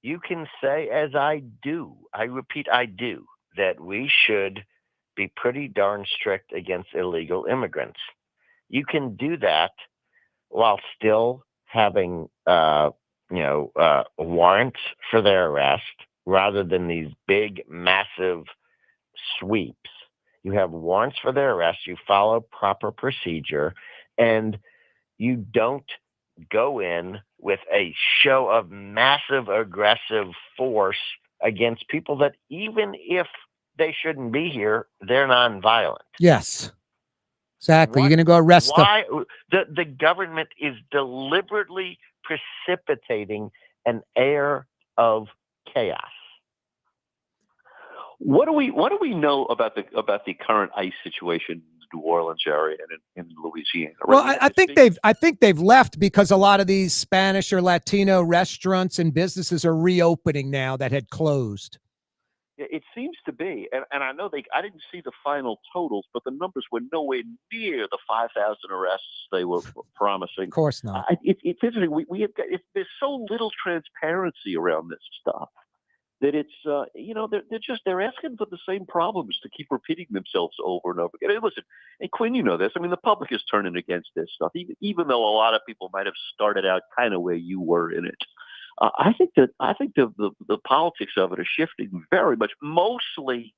you can say, as I do, I repeat, I do, that we should be pretty darn strict against illegal immigrants. You can do that while still having, warrants for their arrest rather than these big, massive sweeps. You have warrants for their arrest. You follow proper procedure, and you don't go in with a show of massive aggressive force against people that, even if they shouldn't be here, they're nonviolent. Yes, exactly. You're going to go arrest them. The government is deliberately precipitating an air of chaos. What do we know about the current ICE situation in the New Orleans area and in Louisiana? Well, I think they've left because a lot of these Spanish or Latino restaurants and businesses are reopening now that had closed. Yeah, it seems to be, and I know I didn't see the final totals, but the numbers were nowhere near the 5,000 arrests they were promising. Of course not. It's interesting. There's so little transparency around this stuff that it's they're asking for the same problems to keep repeating themselves over and over again. And listen, and Quinn, you know this. I mean, the public is turning against this stuff, even though a lot of people might have started out kind of where you were in it. I think the politics of it are shifting very much, mostly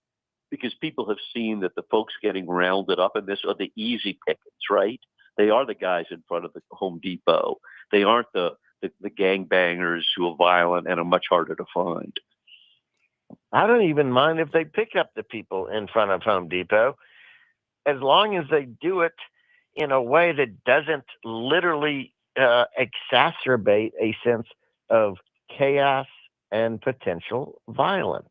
because people have seen that the folks getting rounded up in this are the easy pickings, right? They are the guys in front of the Home Depot. They aren't the gangbangers who are violent and are much harder to find. I don't even mind if they pick up the people in front of Home Depot, as long as they do it in a way that doesn't literally exacerbate a sense of chaos and potential violence.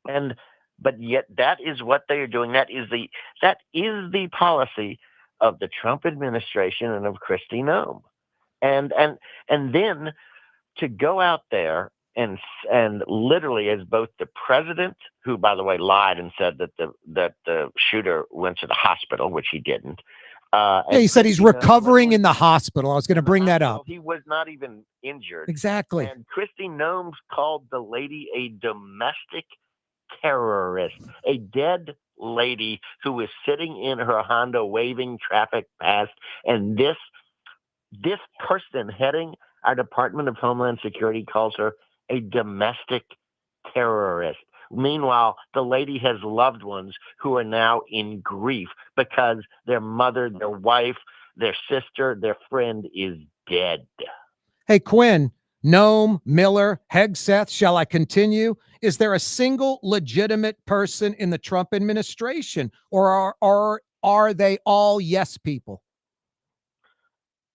But yet that is what they are doing. That is the policy of the Trump administration and of Kristi Noem. And then to go out there and literally, as both the president, who by the way lied and said that the shooter went to the hospital, which he didn't. He said he's recovering in the hospital. I was going to bring that up. He was not even injured. Exactly. And Kristi Noem called the lady a domestic terrorist, a dead lady who was sitting in her Honda waving traffic past. And this person heading our Department of Homeland Security calls her a domestic terrorist. Meanwhile, the lady has loved ones who are now in grief because their mother, their wife, their sister, their friend is dead. Hey, Quinn, Noem, Miller, Hegseth, shall I continue? Is there a single legitimate person in the Trump administration, or are they all yes people?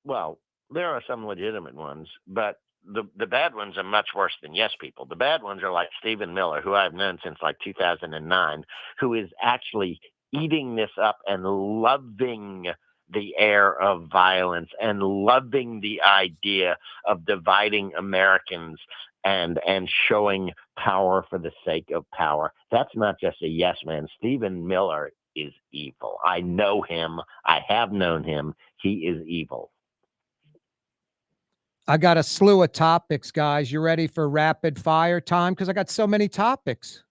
Well, there are some legitimate ones, but the bad ones are much worse than yes people. The bad ones are like Stephen Miller, who I've known since like 2009, who is actually eating this up and loving the air of violence and loving the idea of dividing Americans and showing power for the sake of power. That's not just a yes man. Stephen Miller is evil. I know him. I have known him. He is evil. I got a slew of topics, guys. You ready for rapid fire time? Because I got so many topics.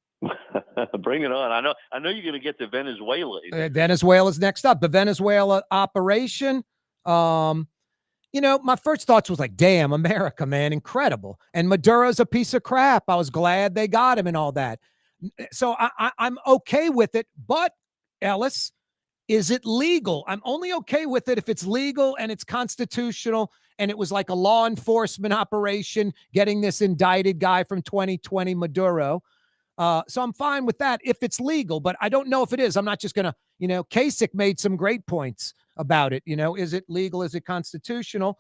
Bring it on. I know you're going to get to Venezuela. Venezuela's next up. The Venezuela operation. My first thoughts was like, damn, America, man, incredible. And Maduro's a piece of crap. I was glad they got him and all that. So I'm okay with it. But, Ellis, is it legal? I'm only okay with it if it's legal and it's constitutional and it was like a law enforcement operation getting this indicted guy from 2020, Maduro. So I'm fine with that if it's legal, but I don't know if it is. I'm not just going to, Kasich made some great points about it. Is it legal? Is it constitutional?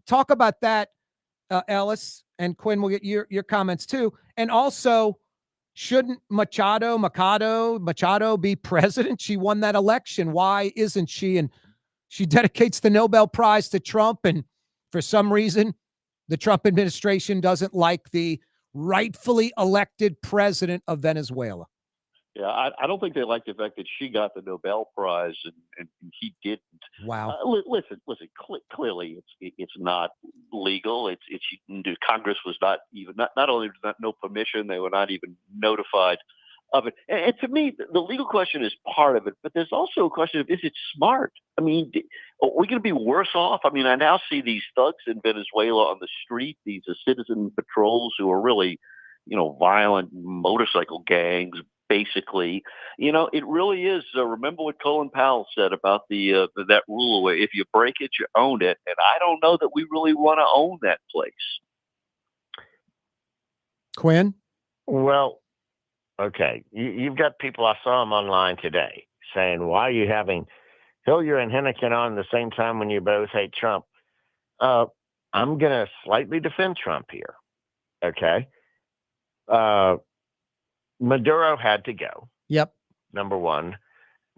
Talk about that, Ellis, and Quinn will get your comments too. And also, shouldn't Machado be president? She won that election. Why isn't she? And she dedicates the Nobel Prize to Trump. And for some reason, the Trump administration doesn't like the rightfully elected president of Venezuela. Yeah, I don't think they like the fact that she got the Nobel Prize and he didn't. Wow. Listen. Clearly, it's not legal. Congress was not even not only was not no permission, they were not even notified of it. And to me, the legal question is part of it, but there's also a question of, is it smart? I mean, are we going to be worse off? I mean, I now see these thugs in Venezuela on the street, these citizen patrols who are really, violent motorcycle gangs. Basically, it really is. Remember what Colin Powell said about that rule where if you break it, you own it. And I don't know that we really want to own that place. Quinn? Well, okay. You've got people, I saw them online today, saying, why are you having Hilyer and Henican on the same time when you both hate Trump? I'm going to slightly defend Trump here. Okay. Maduro had to go. Yep. Number one.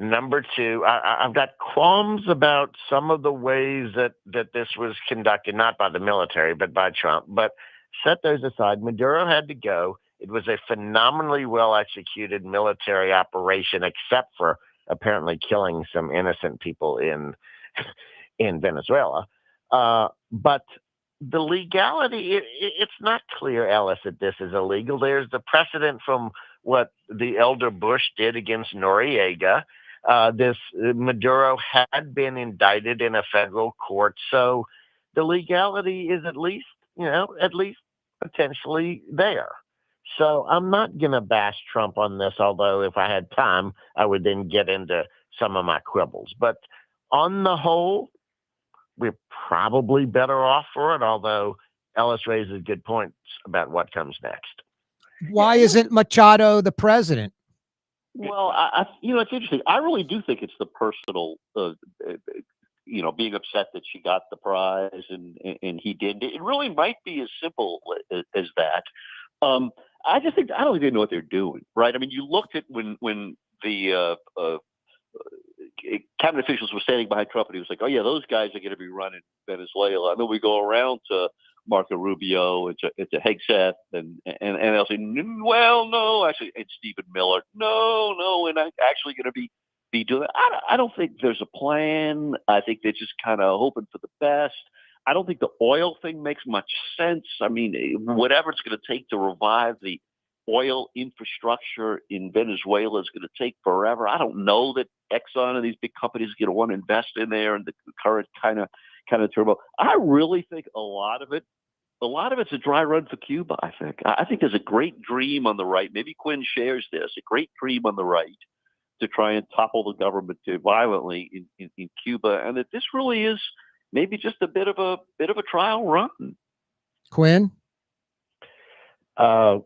Number two, I've got qualms about some of the ways that this was conducted, not by the military, but by Trump. But set those aside. Maduro had to go. It was a phenomenally well-executed military operation, except for apparently killing some innocent people in Venezuela. But the legality, it's not clear, Ellis, that this is illegal. There's the precedent from what the elder Bush did against Noriega. This Maduro had been indicted in a federal court. So the legality is at least potentially there. So I'm not going to bash Trump on this, although if I had time, I would then get into some of my quibbles. But on the whole, we're probably better off for it, although Ellis raises good points about what comes next. Why isn't Machado the president? Well, it's interesting. I really do think it's the personal, being upset that she got the prize and he didn't. It really might be as simple as that. I just think I don't think they know what they're doing, right? I mean, you looked at when the cabinet officials were standing behind Trump, and he was like, "Oh yeah, those guys are going to be running Venezuela." And then we go around to Marco Rubio, it's a Hegseth, and they'll say, "Well, no, actually, it's Stephen Miller. No, we're not actually going to be doing it." I don't think there's a plan. I think they're just kind of hoping for the best. I don't think the oil thing makes much sense. I mean, whatever it's going to take to revive the oil infrastructure in Venezuela is going to take forever. I don't know that Exxon and these big companies are going to want to invest in there in the current kind of turmoil. I really think a lot of it's a dry run for Cuba. I think there's a great dream on the right. Maybe Quinn shares this. A great dream on the right to try and topple the government violently in Cuba, and that this really is maybe just a bit of a trial run. Quinn? I've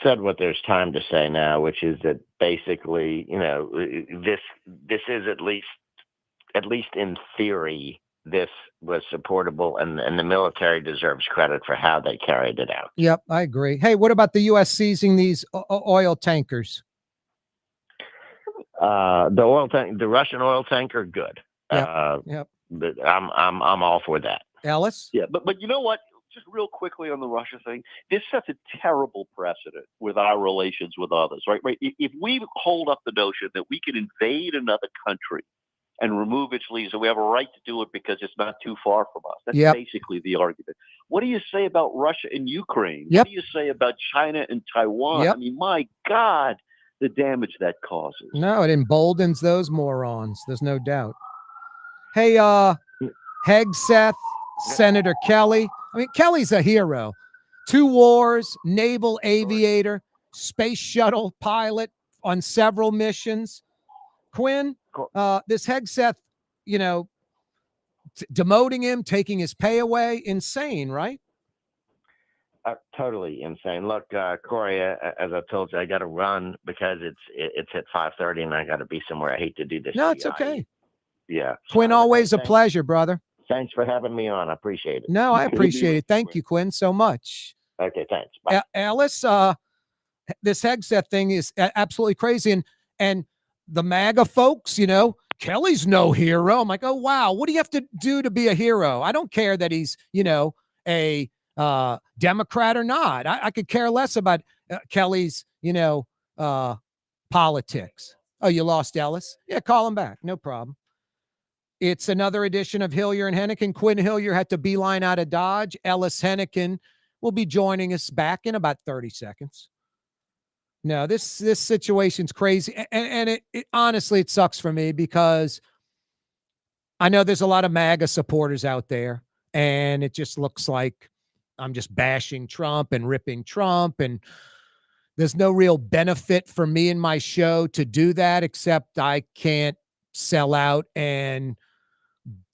said what there's time to say now, which is that basically, this is at least in theory, this was supportable, and the military deserves credit for how they carried it out. Yep, I agree. Hey, what about the U.S. seizing these oil tankers? The Russian oil tanker, good. Yep. I'm all for that. Ellis? Yeah, but you know what? Just real quickly on the Russia thing, this sets a terrible precedent with our relations with others, right? If we hold up the notion that we can invade another country and remove its leaves, and we have a right to do it because it's not too far from us. That's Yep. basically the argument. What do you say about Russia and Ukraine? Yep. What do you say about China and Taiwan? Yep. I mean, my God, the damage that causes. No, it emboldens those morons. There's no doubt. Hey, Hegseth, Senator Kelly. I mean, Kelly's a hero. 2 wars, naval aviator, space shuttle pilot on several missions. Quinn, this Hegseth, demoting him, taking his pay away, insane, right? Totally insane. Look, Corey, as I told you, I got to run because it's at 5:30 and I got to be somewhere. I hate to do this. No, it's okay. Yeah. Quinn, always a pleasure, brother. Thanks for having me on. I appreciate it. No, I appreciate it. Thank you, Quinn, so much. Okay, thanks. Bye. Ellis, this Hegseth thing is absolutely crazy. And the MAGA folks, Kelly's no hero. I'm like, oh, wow. What do you have to do to be a hero? I don't care that he's, a Democrat or not. I could care less about Kelly's, politics. Oh, you lost Ellis? Yeah, call him back. No problem. It's another edition of Hilyer and Henican. Quin Hilyer had to beeline out of Dodge. Ellis Henican will be joining us back in about 30 seconds. No, this situation's crazy. And it honestly, it sucks for me because I know there's a lot of MAGA supporters out there, and it just looks like I'm just bashing Trump and ripping Trump, and there's no real benefit for me in my show to do that, except I can't sell out and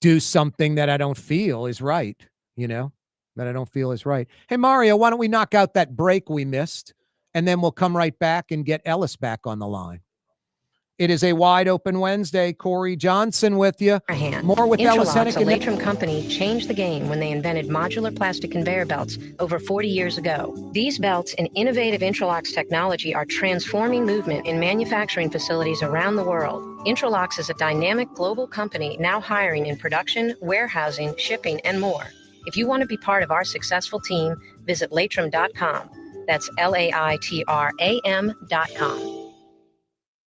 do something that I don't feel is right, that I don't feel is right. Hey, Mario, why don't we knock out that break we missed, and then we'll come right back and get Ellis back on the line. It is a wide open Wednesday. Corey Johnson with you. More with Ellis Interlocks, a Henican. Latrim company, changed the game when they invented modular plastic conveyor belts over 40 years ago. These belts and innovative Interlocks technology are transforming movement in manufacturing facilities around the world. Interlocks is a dynamic global company now hiring in production, warehousing, shipping, and more. If you want to be part of our successful team, visit latrim.com. That's LAITRAM.com.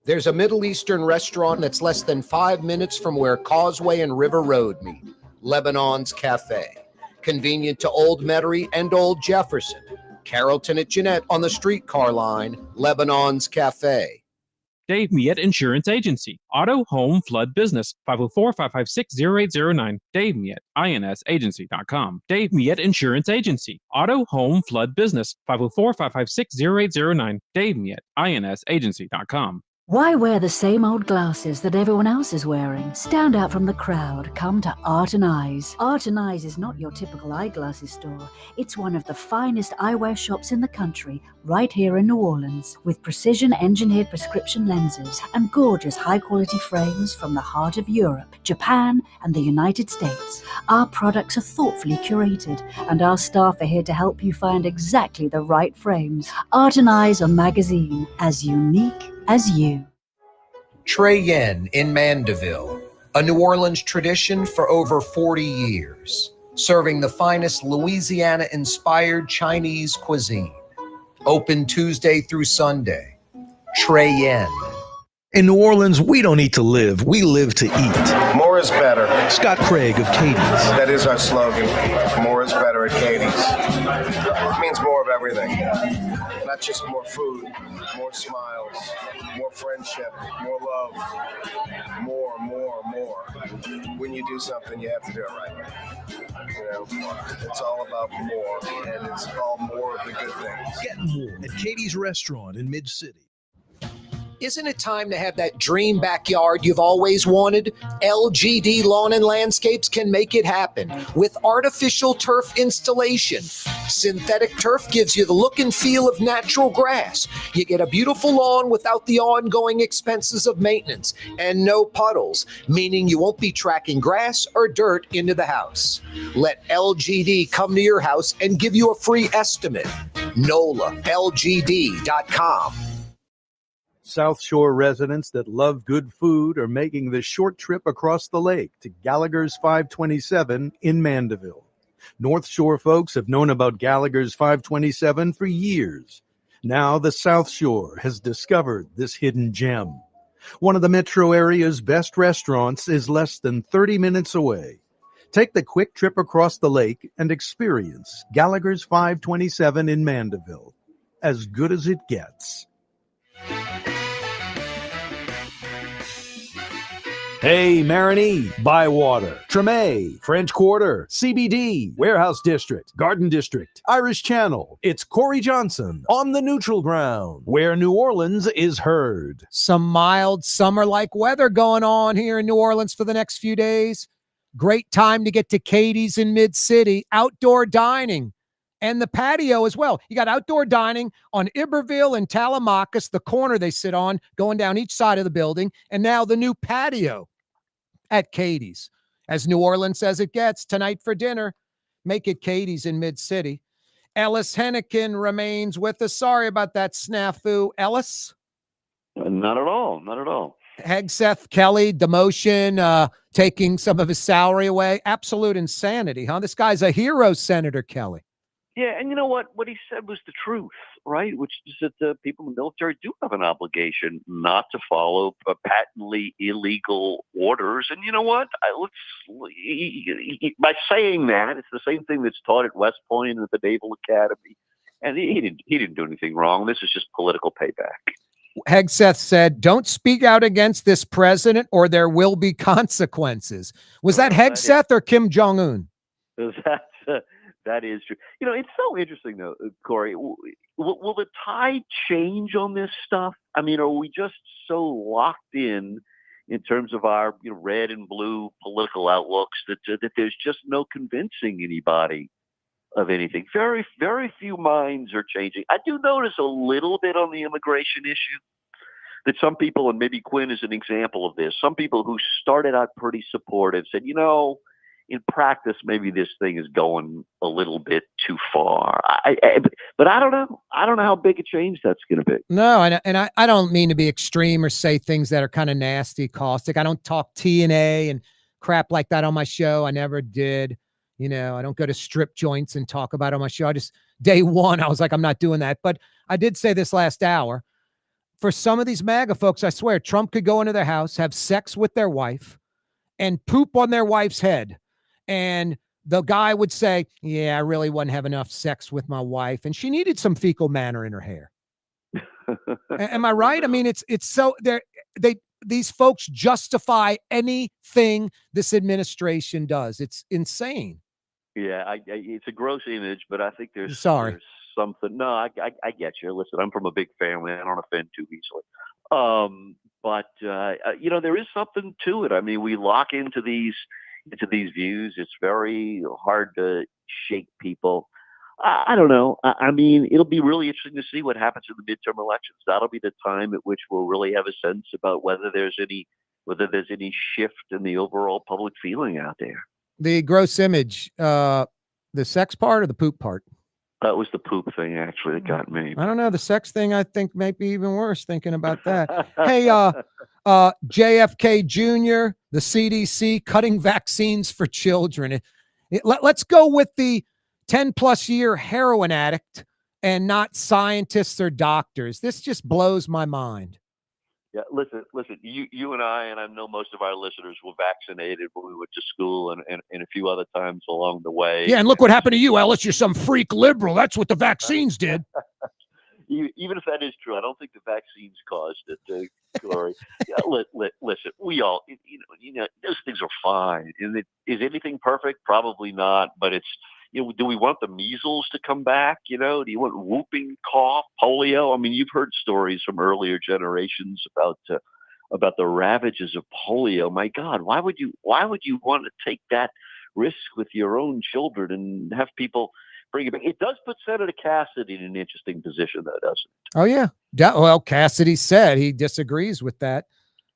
There's a Middle Eastern restaurant that's less than 5 minutes from where Causeway and River Road meet, Lebanon's Cafe. Convenient to Old Metairie and Old Jefferson. Carrollton at Jeanette on the streetcar line, Lebanon's Cafe. Dave Miette Insurance Agency. Auto, home, flood business. 504-556-0809. Dave Miette, INSagency.com. Dave Miette Insurance Agency. Auto, home, flood business. 504-556-0809. Dave Miette, INSagency.com. Why wear the same old glasses that everyone else is wearing? Stand out from the crowd. Come to Art and Eyes. Art and Eyes is not your typical eyeglasses store. It's one of the finest eyewear shops in the country, right here in New Orleans, with precision-engineered prescription lenses and gorgeous high-quality frames from the heart of Europe, Japan, and the United States. Our products are thoughtfully curated, and our staff are here to help you find exactly the right frames. Art and Eyes on magazine, as unique as you. Trey Yen in Mandeville, a New Orleans tradition for over 40 years, serving the finest Louisiana-inspired Chinese cuisine. Open Tuesday through Sunday. Trey Yen. In New Orleans, we don't eat to live, we live to eat. More is better. Scott Craig of Katie's. That is our slogan. More is better at Katie's. It means more of everything. Not just more food, more smiles, more friendship, more love, more. When you do something, you have to do it right. It's all about more, and it's all more of the good things. Get more at Katie's Restaurant in Mid-City. Isn't it time to have that dream backyard you've always wanted? LGD Lawn and Landscapes can make it happen with artificial turf installation. Synthetic turf gives you the look and feel of natural grass. You get a beautiful lawn without the ongoing expenses of maintenance and no puddles, meaning you won't be tracking grass or dirt into the house. Let LGD come to your house and give you a free estimate. NOLALGD.com. South Shore residents that love good food are making the short trip across the lake to Gallagher's 527 in Mandeville. North Shore folks have known about Gallagher's 527 for years. Now the South Shore has discovered this hidden gem. One of the metro area's best restaurants is less than 30 minutes away. Take the quick trip across the lake and experience Gallagher's 527 in Mandeville. As good as it gets. Hey, Marigny, Bywater, Tremay, French Quarter, CBD, Warehouse District, Garden District, Irish Channel. It's Corey Johnson on the neutral ground, where New Orleans is heard. Some mild summer-like weather going on here in New Orleans for the next few days. Great time to get to Katie's in Mid-City. Outdoor dining and the patio as well. You got outdoor dining on Iberville and Talamacus, the corner they sit on, going down each side of the building, and now the new patio at Katie's. As New Orleans as it gets, tonight for dinner, make it Katie's in Mid-City. Ellis Henican remains with us. Sorry about that snafu. Ellis? Not at all. Not at all. Hegseth Kelly, demotion, taking some of his salary away. Absolute insanity, huh? This guy's a hero, Senator Kelly. Yeah, and you know what? What he said was the truth, right? Which is that the people in the military do have an obligation not to follow patently illegal orders. And you know what? By saying that, it's the same thing that's taught at West Point and at the Naval Academy. And he didn't do anything wrong. This is just political payback. Hegseth said, don't speak out against this president or there will be consequences. Was that Hegseth or Kim Jong-un? That is true. You know, it's so interesting, though, Corey. Will the tide change on this stuff? I mean, are we just so locked in terms of our red and blue political outlooks that there's just no convincing anybody of anything? Very, very few minds are changing. I do notice a little bit on the immigration issue that some people, and maybe Quinn is an example of this, some people who started out pretty supportive said, in practice, maybe this thing is going a little bit too far. But I don't know. I don't know how big a change that's going to be. No, and I don't mean to be extreme or say things that are kind of nasty, caustic. I don't talk TNA and crap like that on my show. I never did. I don't go to strip joints and talk about it on my show. Day one, I was like, I'm not doing that. But I did say this last hour. For some of these MAGA folks, I swear, Trump could go into their house, have sex with their wife, and poop on their wife's head. And the guy would say, yeah, I really wouldn't have enough sex with my wife. And she needed some fecal matter in her hair. Am I right? I mean, it's so these folks justify anything this administration does. It's insane. Yeah, it's a gross image, but I think there's something. No, I get you. Listen, I'm from a big family. I don't offend too easily. But there is something to it. I mean, we lock into these views. It's very hard to shake people. I don't know. I mean, it'll be really interesting to see what happens in the midterm elections. That'll be the time at which we'll really have a sense about whether there's any shift in the overall public feeling out there. The gross image, the sex part or the poop part? That was the poop thing, actually, that got me. I don't know. The sex thing, I think, might be even worse thinking about that. Hey, JFK Jr., the CDC cutting vaccines for children. Let's go with the 10-plus year heroin addict and not scientists or doctors. This just blows my mind. Yeah, listen. You and I know most of our listeners were vaccinated when we went to school and a few other times along the way. Yeah, and look what happened to you, Ellis. You're some freak liberal. That's what the vaccines did. Even if that is true, I don't think the vaccines caused it, Corey. Yeah, listen, we all, those things are fine. Is anything perfect? Probably not. But it's, do we want the measles to come back? Do you want whooping cough, polio? I mean, you've heard stories from earlier generations about the ravages of polio. My God, why would you want to take that risk with your own children and have people bring it back? It does put Senator Cassidy in an interesting position, though, doesn't it? Oh, yeah. Well, Cassidy said he disagrees with that.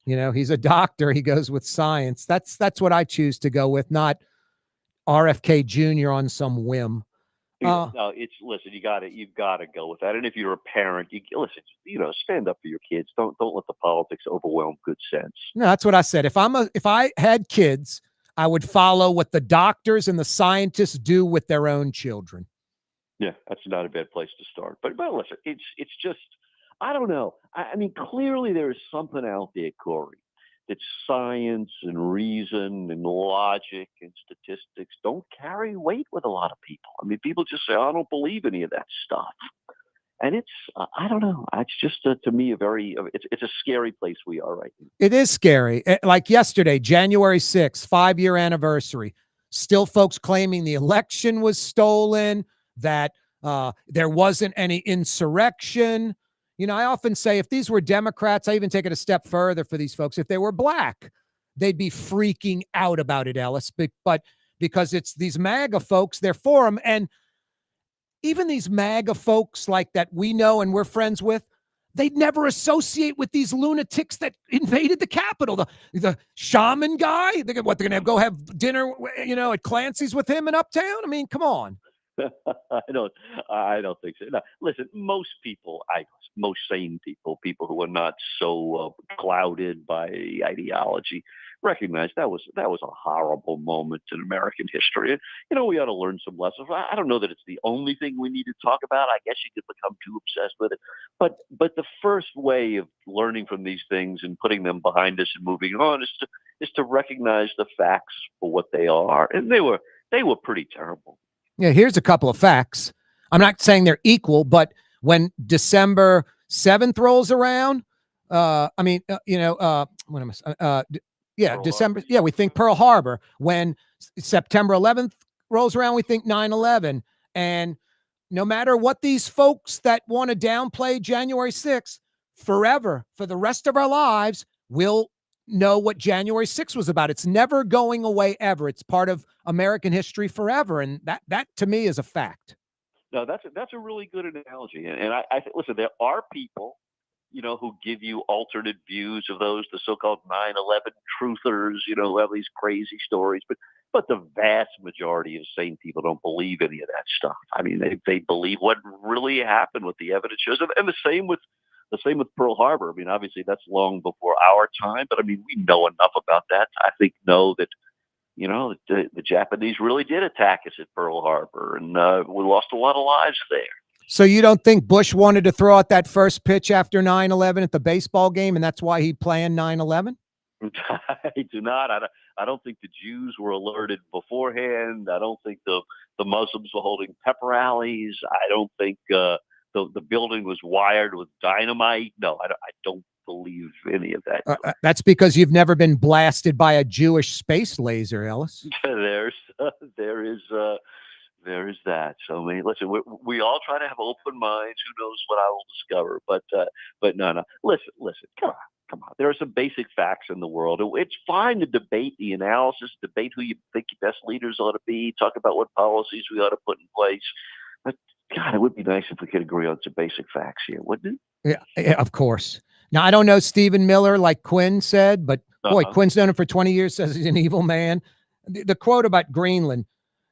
He's a doctor. He goes with science. That's what I choose to go with, not RFK Jr. on some whim. No, listen, you've got to go with that. And if you're a parent, stand up for your kids. Don't let the politics overwhelm good sense. No, that's what I said. If I had kids, I would follow what the doctors and the scientists do with their own children. Yeah, that's not a bad place to start. But listen, it's just, I don't know. I mean, clearly there is something out there, Corey, that science and reason and logic and statistics don't carry weight with a lot of people. I mean, people just say, I don't believe any of that stuff. And it's, I don't know. It's just, to me, it's a scary place we are right now. It is scary. Like yesterday, January 6th, 5-year anniversary. Still folks claiming the election was stolen, that there wasn't any insurrection. You know, I often say if these were Democrats, I even take it a step further for these folks. If they were black, they'd be freaking out about it, Ellis. But because it's these MAGA folks, they're for them. And even these MAGA folks like that we know and we're friends with, they'd never associate with these lunatics that invaded the Capitol. The shaman guy, they're going to go have dinner, at Clancy's with him in Uptown? I mean, come on. I don't think so. No, listen, most people, most sane people who are not so clouded by ideology, recognize that was a horrible moment in American history. And, we ought to learn some lessons. I don't know that it's the only thing we need to talk about. I guess you could become too obsessed with it. But the first way of learning from these things and putting them behind us and moving on is to recognize the facts for what they are. And they were pretty terrible. Yeah, here's a couple of facts. I'm not saying they're equal, but when December 7th rolls around, December. Yeah, we think Pearl Harbor. When September 11th rolls around, we think 9/11. And no matter what these folks that want to downplay January 6th, forever, for the rest of our lives, we'll know what January 6th was about. It's never going away ever. It's part of American history forever. And that to me is a fact. No, that's a really good analogy. And I think, listen, there are people, who give you alternate views of the so-called 9/11 truthers, who have these crazy stories. But the vast majority of sane people don't believe any of that stuff. I mean, they believe what really happened, what the evidence shows. And the same with Pearl Harbor. I mean, obviously that's long before our time, but I mean, we know enough about that. I think that the Japanese really did attack us at Pearl Harbor, and we lost a lot of lives there. So you don't think Bush wanted to throw out that first pitch after 9/11 at the baseball game, and that's why he planned 9/11? I do not. I don't think the Jews were alerted beforehand. I don't think the Muslims were holding pep rallies. I don't think the building was wired with dynamite. No, I don't believe any of that. That's because you've never been blasted by a Jewish space laser, Ellis. There is that. So, I mean, listen, we all try to have open minds. Who knows what I will discover? But no. Listen. Come on. There are some basic facts in the world. It's fine to debate the analysis, debate who you think your best leaders ought to be, talk about what policies we ought to put in place. But God, it would be nice if we could agree on some basic facts here, wouldn't it? Yeah, of course. Now, I don't know Stephen Miller like Quinn said, but boy, Quinn's known him for 20 years, says he's an evil man. The quote about Greenland,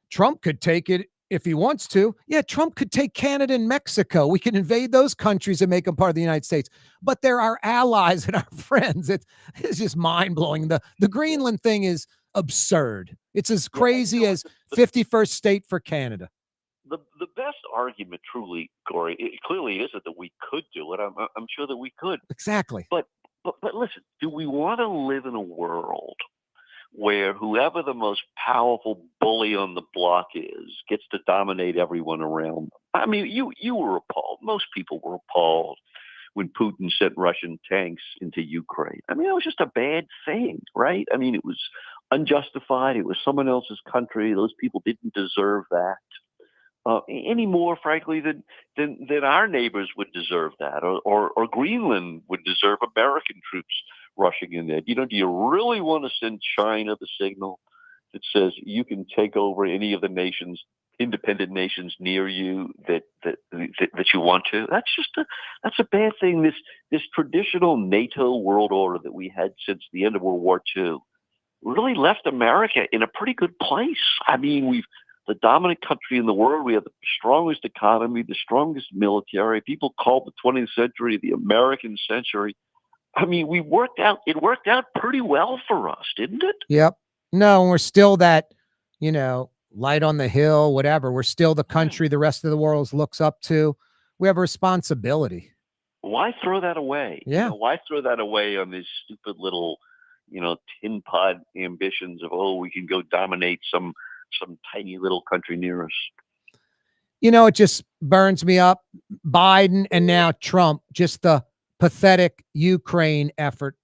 Trump could take it if he wants to. Yeah, Trump could take Canada and Mexico. We can invade those countries and make them part of the United States. But they're our allies and our friends. It's just mind-blowing. The Greenland thing is absurd. It's as crazy as 51st state for Canada. The best argument, truly, Corey, it clearly isn't that we could do it. I'm sure that we could. Exactly. But listen, do we want to live in a world where whoever the most powerful bully on the block is gets to dominate everyone around them? I mean, you were appalled. Most people were appalled when Putin sent Russian tanks into Ukraine. I mean, it was just a bad thing, right? I mean, it was unjustified. It was someone else's country. Those people didn't deserve that. Any more, frankly, than our neighbors would deserve that, or Greenland would deserve American troops rushing in there. Do you really want to send China the signal that says you can take over any of the independent nations near you that you want to? That's a bad thing. This traditional NATO world order that we had since the end of World War II really left America in a pretty good place. I mean, the dominant country in the world. We have the strongest economy, the strongest military. People call the 20th century the American century. I mean, it worked out pretty well for us, didn't it? Yep. No, we're still that, light on the hill, whatever. We're still the country the rest of the world looks up to. We have a responsibility. Why throw that away? Yeah. Why throw that away on these stupid little, tin pod ambitions of, we can go dominate some tiny little country near us. It just burns me up. Biden and now Trump, just the pathetic Ukraine effort.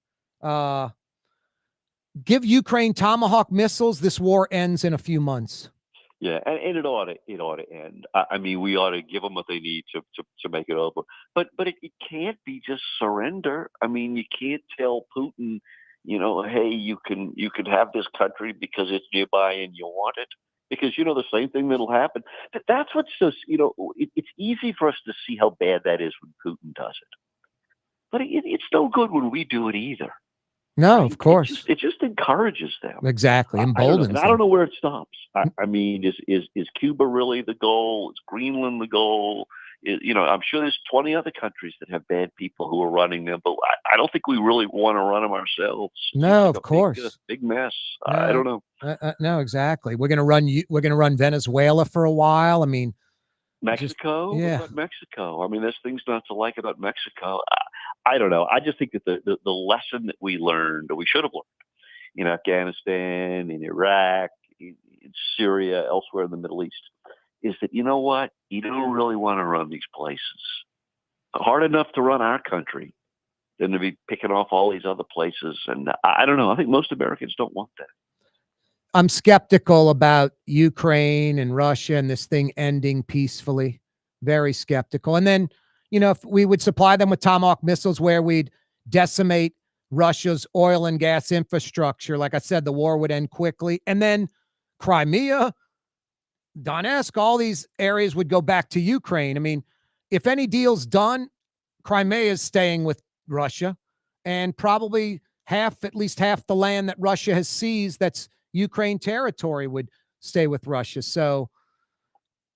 Give Ukraine Tomahawk missiles. This war ends in a few months. Yeah, and it ought to end. I mean, we ought to give them what they need to make it over. But it can't be just surrender. I mean, you can't tell Putin, hey, you can have this country because it's nearby and you want it. Because the same thing that'll happen. But that's what's so it's easy for us to see how bad that is when Putin does it. But it's no good when we do it either. No, of course. It just encourages them. Exactly. Emboldens I don't know where it stops. I mean, is Cuba really the goal? Is Greenland the goal? I'm sure there's 20 other countries that have bad people who are running them, but I don't think we really want to run them ourselves. No, of course. Big mess. No, I don't know. No, exactly. We're gonna run Venezuela for a while. I mean, Mexico. Yeah. What about Mexico? I mean, there's things not to like about Mexico. I don't know. I just think that the lesson that we learned, or we should have learned, in Afghanistan, in Iraq, in Syria, elsewhere in the Middle East, is that, you know what? You don't really want to run these places. Hard enough to run our country than to be picking off all these other places. And I don't know. I think most Americans don't want that. I'm skeptical about Ukraine and Russia and this thing ending peacefully. Very skeptical. And then, if we would supply them with Tomahawk missiles where we'd decimate Russia's oil and gas infrastructure, like I said, the war would end quickly. And then Crimea, Donetsk, all these areas would go back to Ukraine. I mean, if any deal's done, Crimea is staying with Russia, and probably at least half the land that Russia has seized that's Ukraine territory would stay with Russia. So,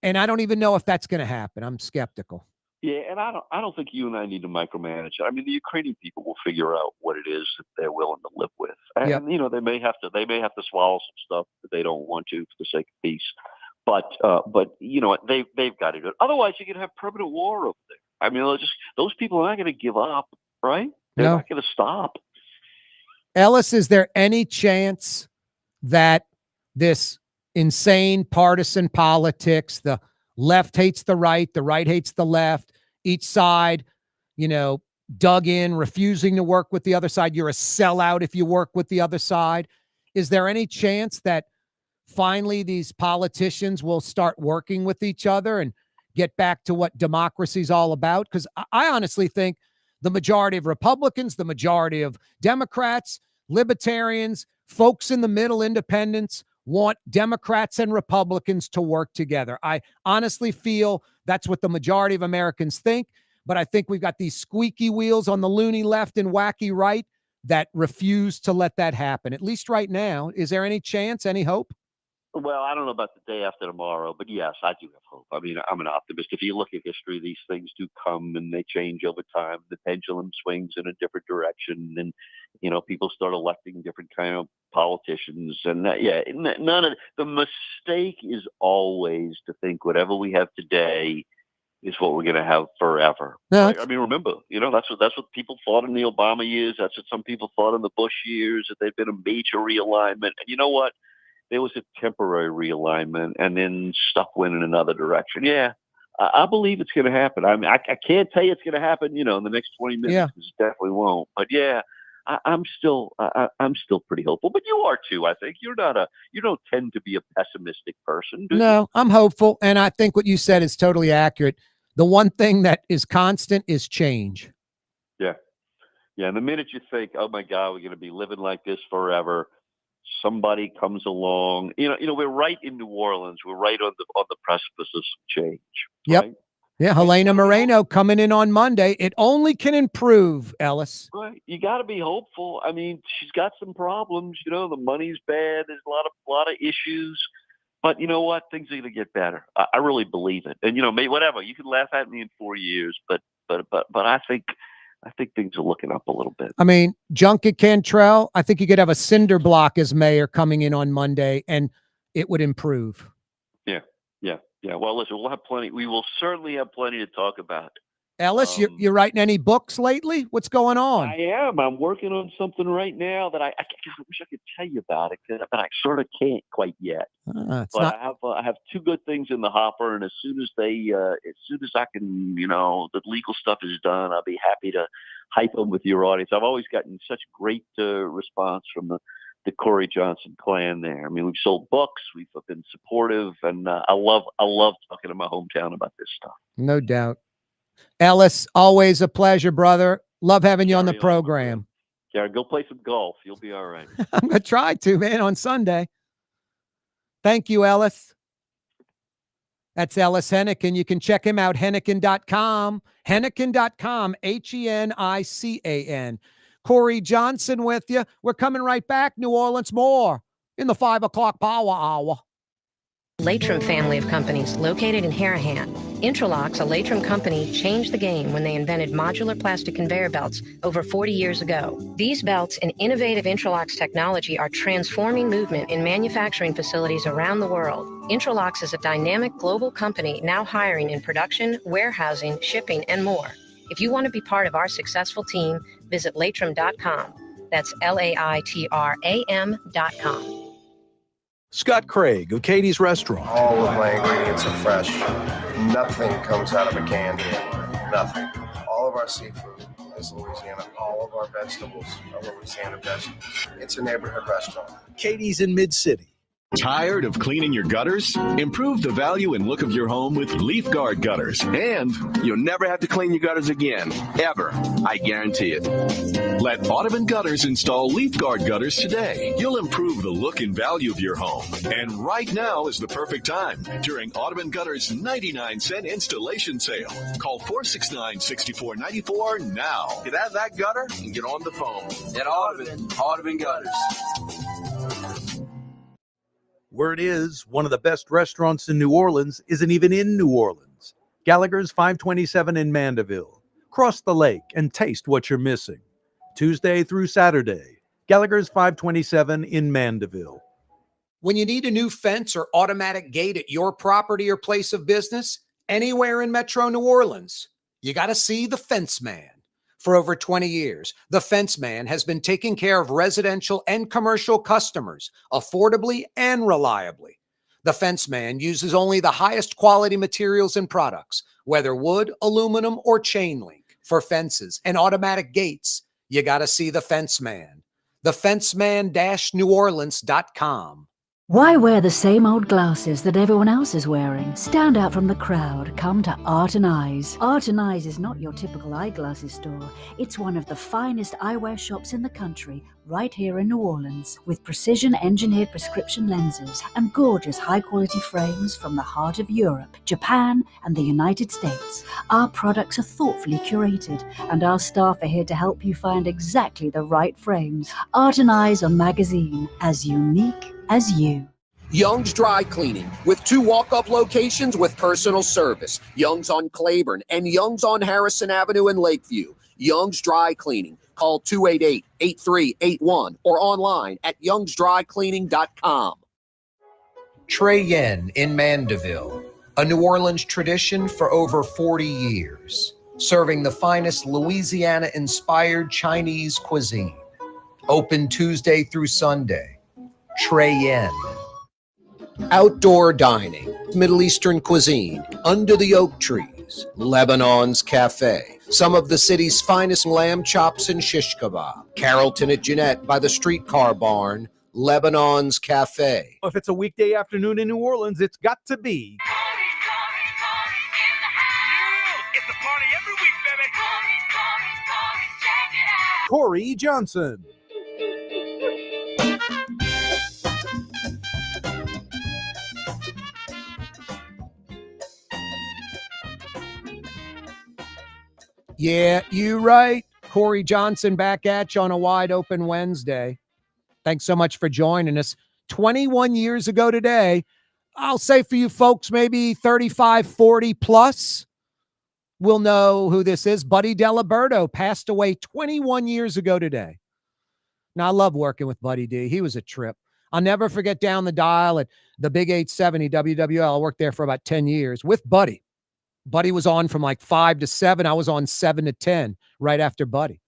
and I don't even know if that's going to happen. I'm skeptical. Yeah, and I don't think you and I need to micromanage it. I mean, the Ukrainian people will figure out what it is that they're willing to live with, and they may have to swallow some stuff that they don't want to for the sake of peace. But they've got to do it. Otherwise, you can have permanent war over there. I mean, those people are not going to give up, right? They're not going to stop. Ellis, is there any chance that this insane partisan politics, the left hates the right hates the left, each side, dug in, refusing to work with the other side, you're a sellout if you work with the other side. Is there any chance that finally these politicians will start working with each other and get back to what democracy is all about? Because I honestly think the majority of Republicans, the majority of Democrats, libertarians, folks in the middle, independents, want Democrats and Republicans to work together. I honestly feel that's what the majority of Americans think, but I think we've got these squeaky wheels on the loony left and wacky right that refuse to let that happen, at least right now. Is there any chance, any hope? Well, I don't know about the day after tomorrow, but yes, I do have hope. I mean, I'm an optimist. If you look at history, these things do come and they change over time. The pendulum swings in a different direction, and people start electing different kind of politicians. And none of the mistake is always to think whatever we have today is what we're going to have forever. No, right? I mean, remember, that's what people thought in the Obama years. That's what some people thought in the Bush years, that there'd been a major realignment. And you know what? There was a temporary realignment, and then stuff went in another direction. Yeah, I believe it's going to happen. I mean, I can't tell you it's going to happen, in the next 20 minutes. Yeah. It definitely won't. But yeah, I'm still pretty hopeful. But you are too. I think you don't tend to be a pessimistic person. Do you? No, I'm hopeful, and I think what you said is totally accurate. The one thing that is constant is change. Yeah. And the minute you think, oh my God, we're going to be living like this forever, somebody comes along. We're right in New Orleans. We're right on the precipice of some change. Yep. Right? Yeah, Helena Moreno coming in on Monday. It only can improve, Ellis. Right. You got to be hopeful. I mean, she's got some problems. The money's bad. There's a lot of issues. But you know what? Things are going to get better. I really believe it. And maybe whatever. You can laugh at me in 4 years, but I think things are looking up a little bit. I mean, Junket Cantrell, I think you could have a cinder block as mayor coming in on Monday, and it would improve. Yeah. Well, listen, we'll have plenty. We will certainly have plenty to talk about Ellis, you're writing any books lately? What's going on? I am. I'm working on something right now that I wish I could tell you about it, but I sort of can't quite yet. But I have two good things in the hopper, and as soon as I can, the legal stuff is done, I'll be happy to hype them with your audience. I've always gotten such great response from the Corey Johnson clan there. I mean, we've sold books, we've been supportive, and I love talking to my hometown about this stuff. No doubt. Ellis, always a pleasure, brother. Love having you on the program. Jared, go play some golf. You'll be all right. I'm going to try to, man, on Sunday. Thank you, Ellis. That's Ellis Henican. You can check him out, Henican.com. Henican.com, Henican. Corey Johnson with you. We're coming right back. New Orleans more in the 5 o'clock power hour. Latrim family of companies located in Harahan. Intralox, a Latrim company, changed the game when they invented modular plastic conveyor belts over 40 years ago. These belts and innovative Intralox technology are transforming movement in manufacturing facilities around the world. Intralox is a dynamic global company now hiring in production, warehousing, shipping, and more. If you want to be part of our successful team, visit Latrim.com. That's LAITRAM.com. Scott Craig of Katie's Restaurant. All of my ingredients are fresh. Nothing comes out of a can here. Nothing. All of our seafood is Louisiana. All of our vegetables are Louisiana vegetables. It's a neighborhood restaurant. Katie's in Mid-City. Tired of cleaning your gutters? Improve the value and look of your home with Leaf Guard gutters. And you'll never have to clean your gutters again. Ever. I guarantee it. Let Audubon Gutters install Leaf Guard gutters today. You'll improve the look and value of your home. And right now is the perfect time during Audubon Gutters 99-cent installation sale. Call 469-6494 now. Get out of that gutter and get on the phone. At Audubon Gutters. Word is, one of the best restaurants in New Orleans isn't even in New Orleans. Gallagher's 527 in Mandeville. Cross the lake and taste what you're missing. Tuesday through Saturday, Gallagher's 527 in Mandeville. When you need a new fence or automatic gate at your property or place of business, anywhere in Metro New Orleans, you got to see the Fence Man. For over 20 years, the Fence Man has been taking care of residential and commercial customers affordably and reliably. The Fence Man uses only the highest quality materials and products, whether wood, aluminum, or chain link. For fences and automatic gates, you got to see the Fence Man. TheFenceman-NewOrleans.com. Why wear the same old glasses that everyone else is wearing? Stand out from the crowd. Come to Art and Eyes. Art and Eyes is not your typical eyeglasses store. It's one of the finest eyewear shops in the country, right here in New Orleans, with precision-engineered prescription lenses and gorgeous high-quality frames from the heart of Europe, Japan, and the United States. Our products are thoughtfully curated, and our staff are here to help you find exactly the right frames. Art and Eyes on Magazine, as unique as you. Young's Dry Cleaning, with 2 walk-up locations with personal service. Young's on Claiborne and Young's on Harrison Avenue in Lakeview. Young's Dry Cleaning. Call 288-8381 or online at youngsdrycleaning.com. Trey Yen in Mandeville, a New Orleans tradition for over 40 years, serving the finest Louisiana-inspired Chinese cuisine. Open Tuesday through Sunday. Trey Yen. Outdoor dining, Middle Eastern cuisine, under the oak trees, Lebanon's Cafe, some of the city's finest lamb chops and shish kebab, Carrollton at Jeanette by the streetcar barn, Lebanon's Cafe. If it's a weekday afternoon in New Orleans, it's got to be It's a party every week, baby. Check it out. Corey Johnson. Yeah, you right. Corey Johnson back at you on a wide open Wednesday. Thanks so much for joining us. 21 years ago today, I'll say for you folks, maybe 35, 40 plus, will know who this is. Buddy Diliberto passed away 21 years ago today. Now, I love working with Buddy D. He was a trip. I'll never forget down the dial at the Big 870 WWL. I worked there for about 10 years with Buddy. Buddy was on from like 5 to 7. I was on 7 to 10 right after Buddy.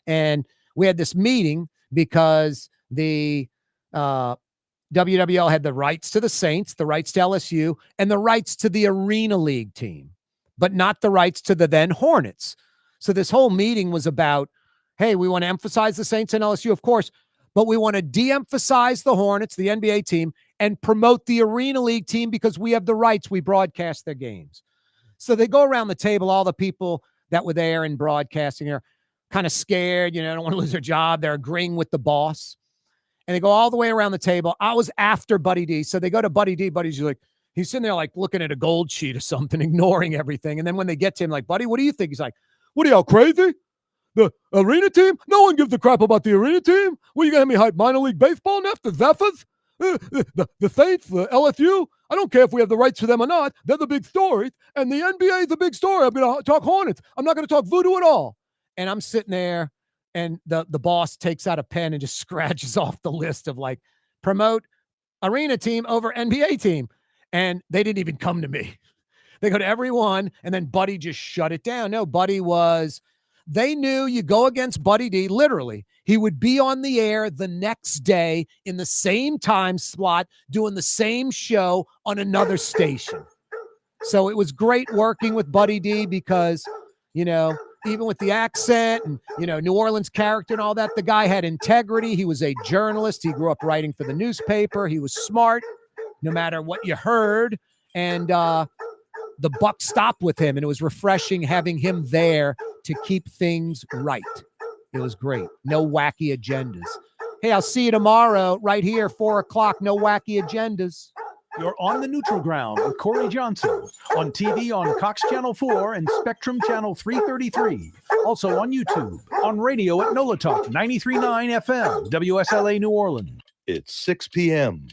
And we had this meeting because the WWL had the rights to the Saints, the rights to LSU, and the rights to the Arena League team, but not the rights to the then Hornets. So this whole meeting was about, hey, we want to emphasize the Saints and LSU, of course, but we want to de-emphasize the Hornets, the NBA team, and promote the Arena League team because we have the rights. We broadcast their games. So they go around the table, all the people that were there in broadcasting are kind of scared, don't want to lose their job. They're agreeing with the boss. And they go all the way around the table. I was after Buddy D. So they go to Buddy D. Buddy's like, he's sitting there like looking at a gold sheet or something, ignoring everything. And then when they get to him, like, Buddy, what do you think? He's like, what are y'all, crazy? The Arena team? No one gives a crap about the Arena team. What, you going to have me hype minor league baseball now? The Zephyrs? The Saints? The LSU? I don't care if we have the rights to them or not. They're the big stories. And the NBA is the big story. I'm going to talk Hornets. I'm not going to talk voodoo at all. And I'm sitting there, and the boss takes out a pen and just scratches off the list of like, promote Arena team over NBA team. And they didn't even come to me. They go to everyone, and then Buddy just shut it down. No, Buddy was, they knew you go against Buddy D, literally, he would be on the air the next day in the same time slot, doing the same show on another station. So it was great working with Buddy D because, even with the accent and, New Orleans character and all that, the guy had integrity. He was a journalist. He grew up writing for the newspaper. He was smart, no matter what you heard. And the buck stopped with him, and it was refreshing having him there to keep things right. It was great. No wacky agendas. Hey, I'll see you tomorrow right here, 4 o'clock. No wacky agendas. You're on the neutral ground with Corey Johnson on TV on Cox Channel 4 and Spectrum Channel 333. Also on YouTube, on radio at NOLA Talk 93.9 FM, WSLA New Orleans. It's 6 p.m.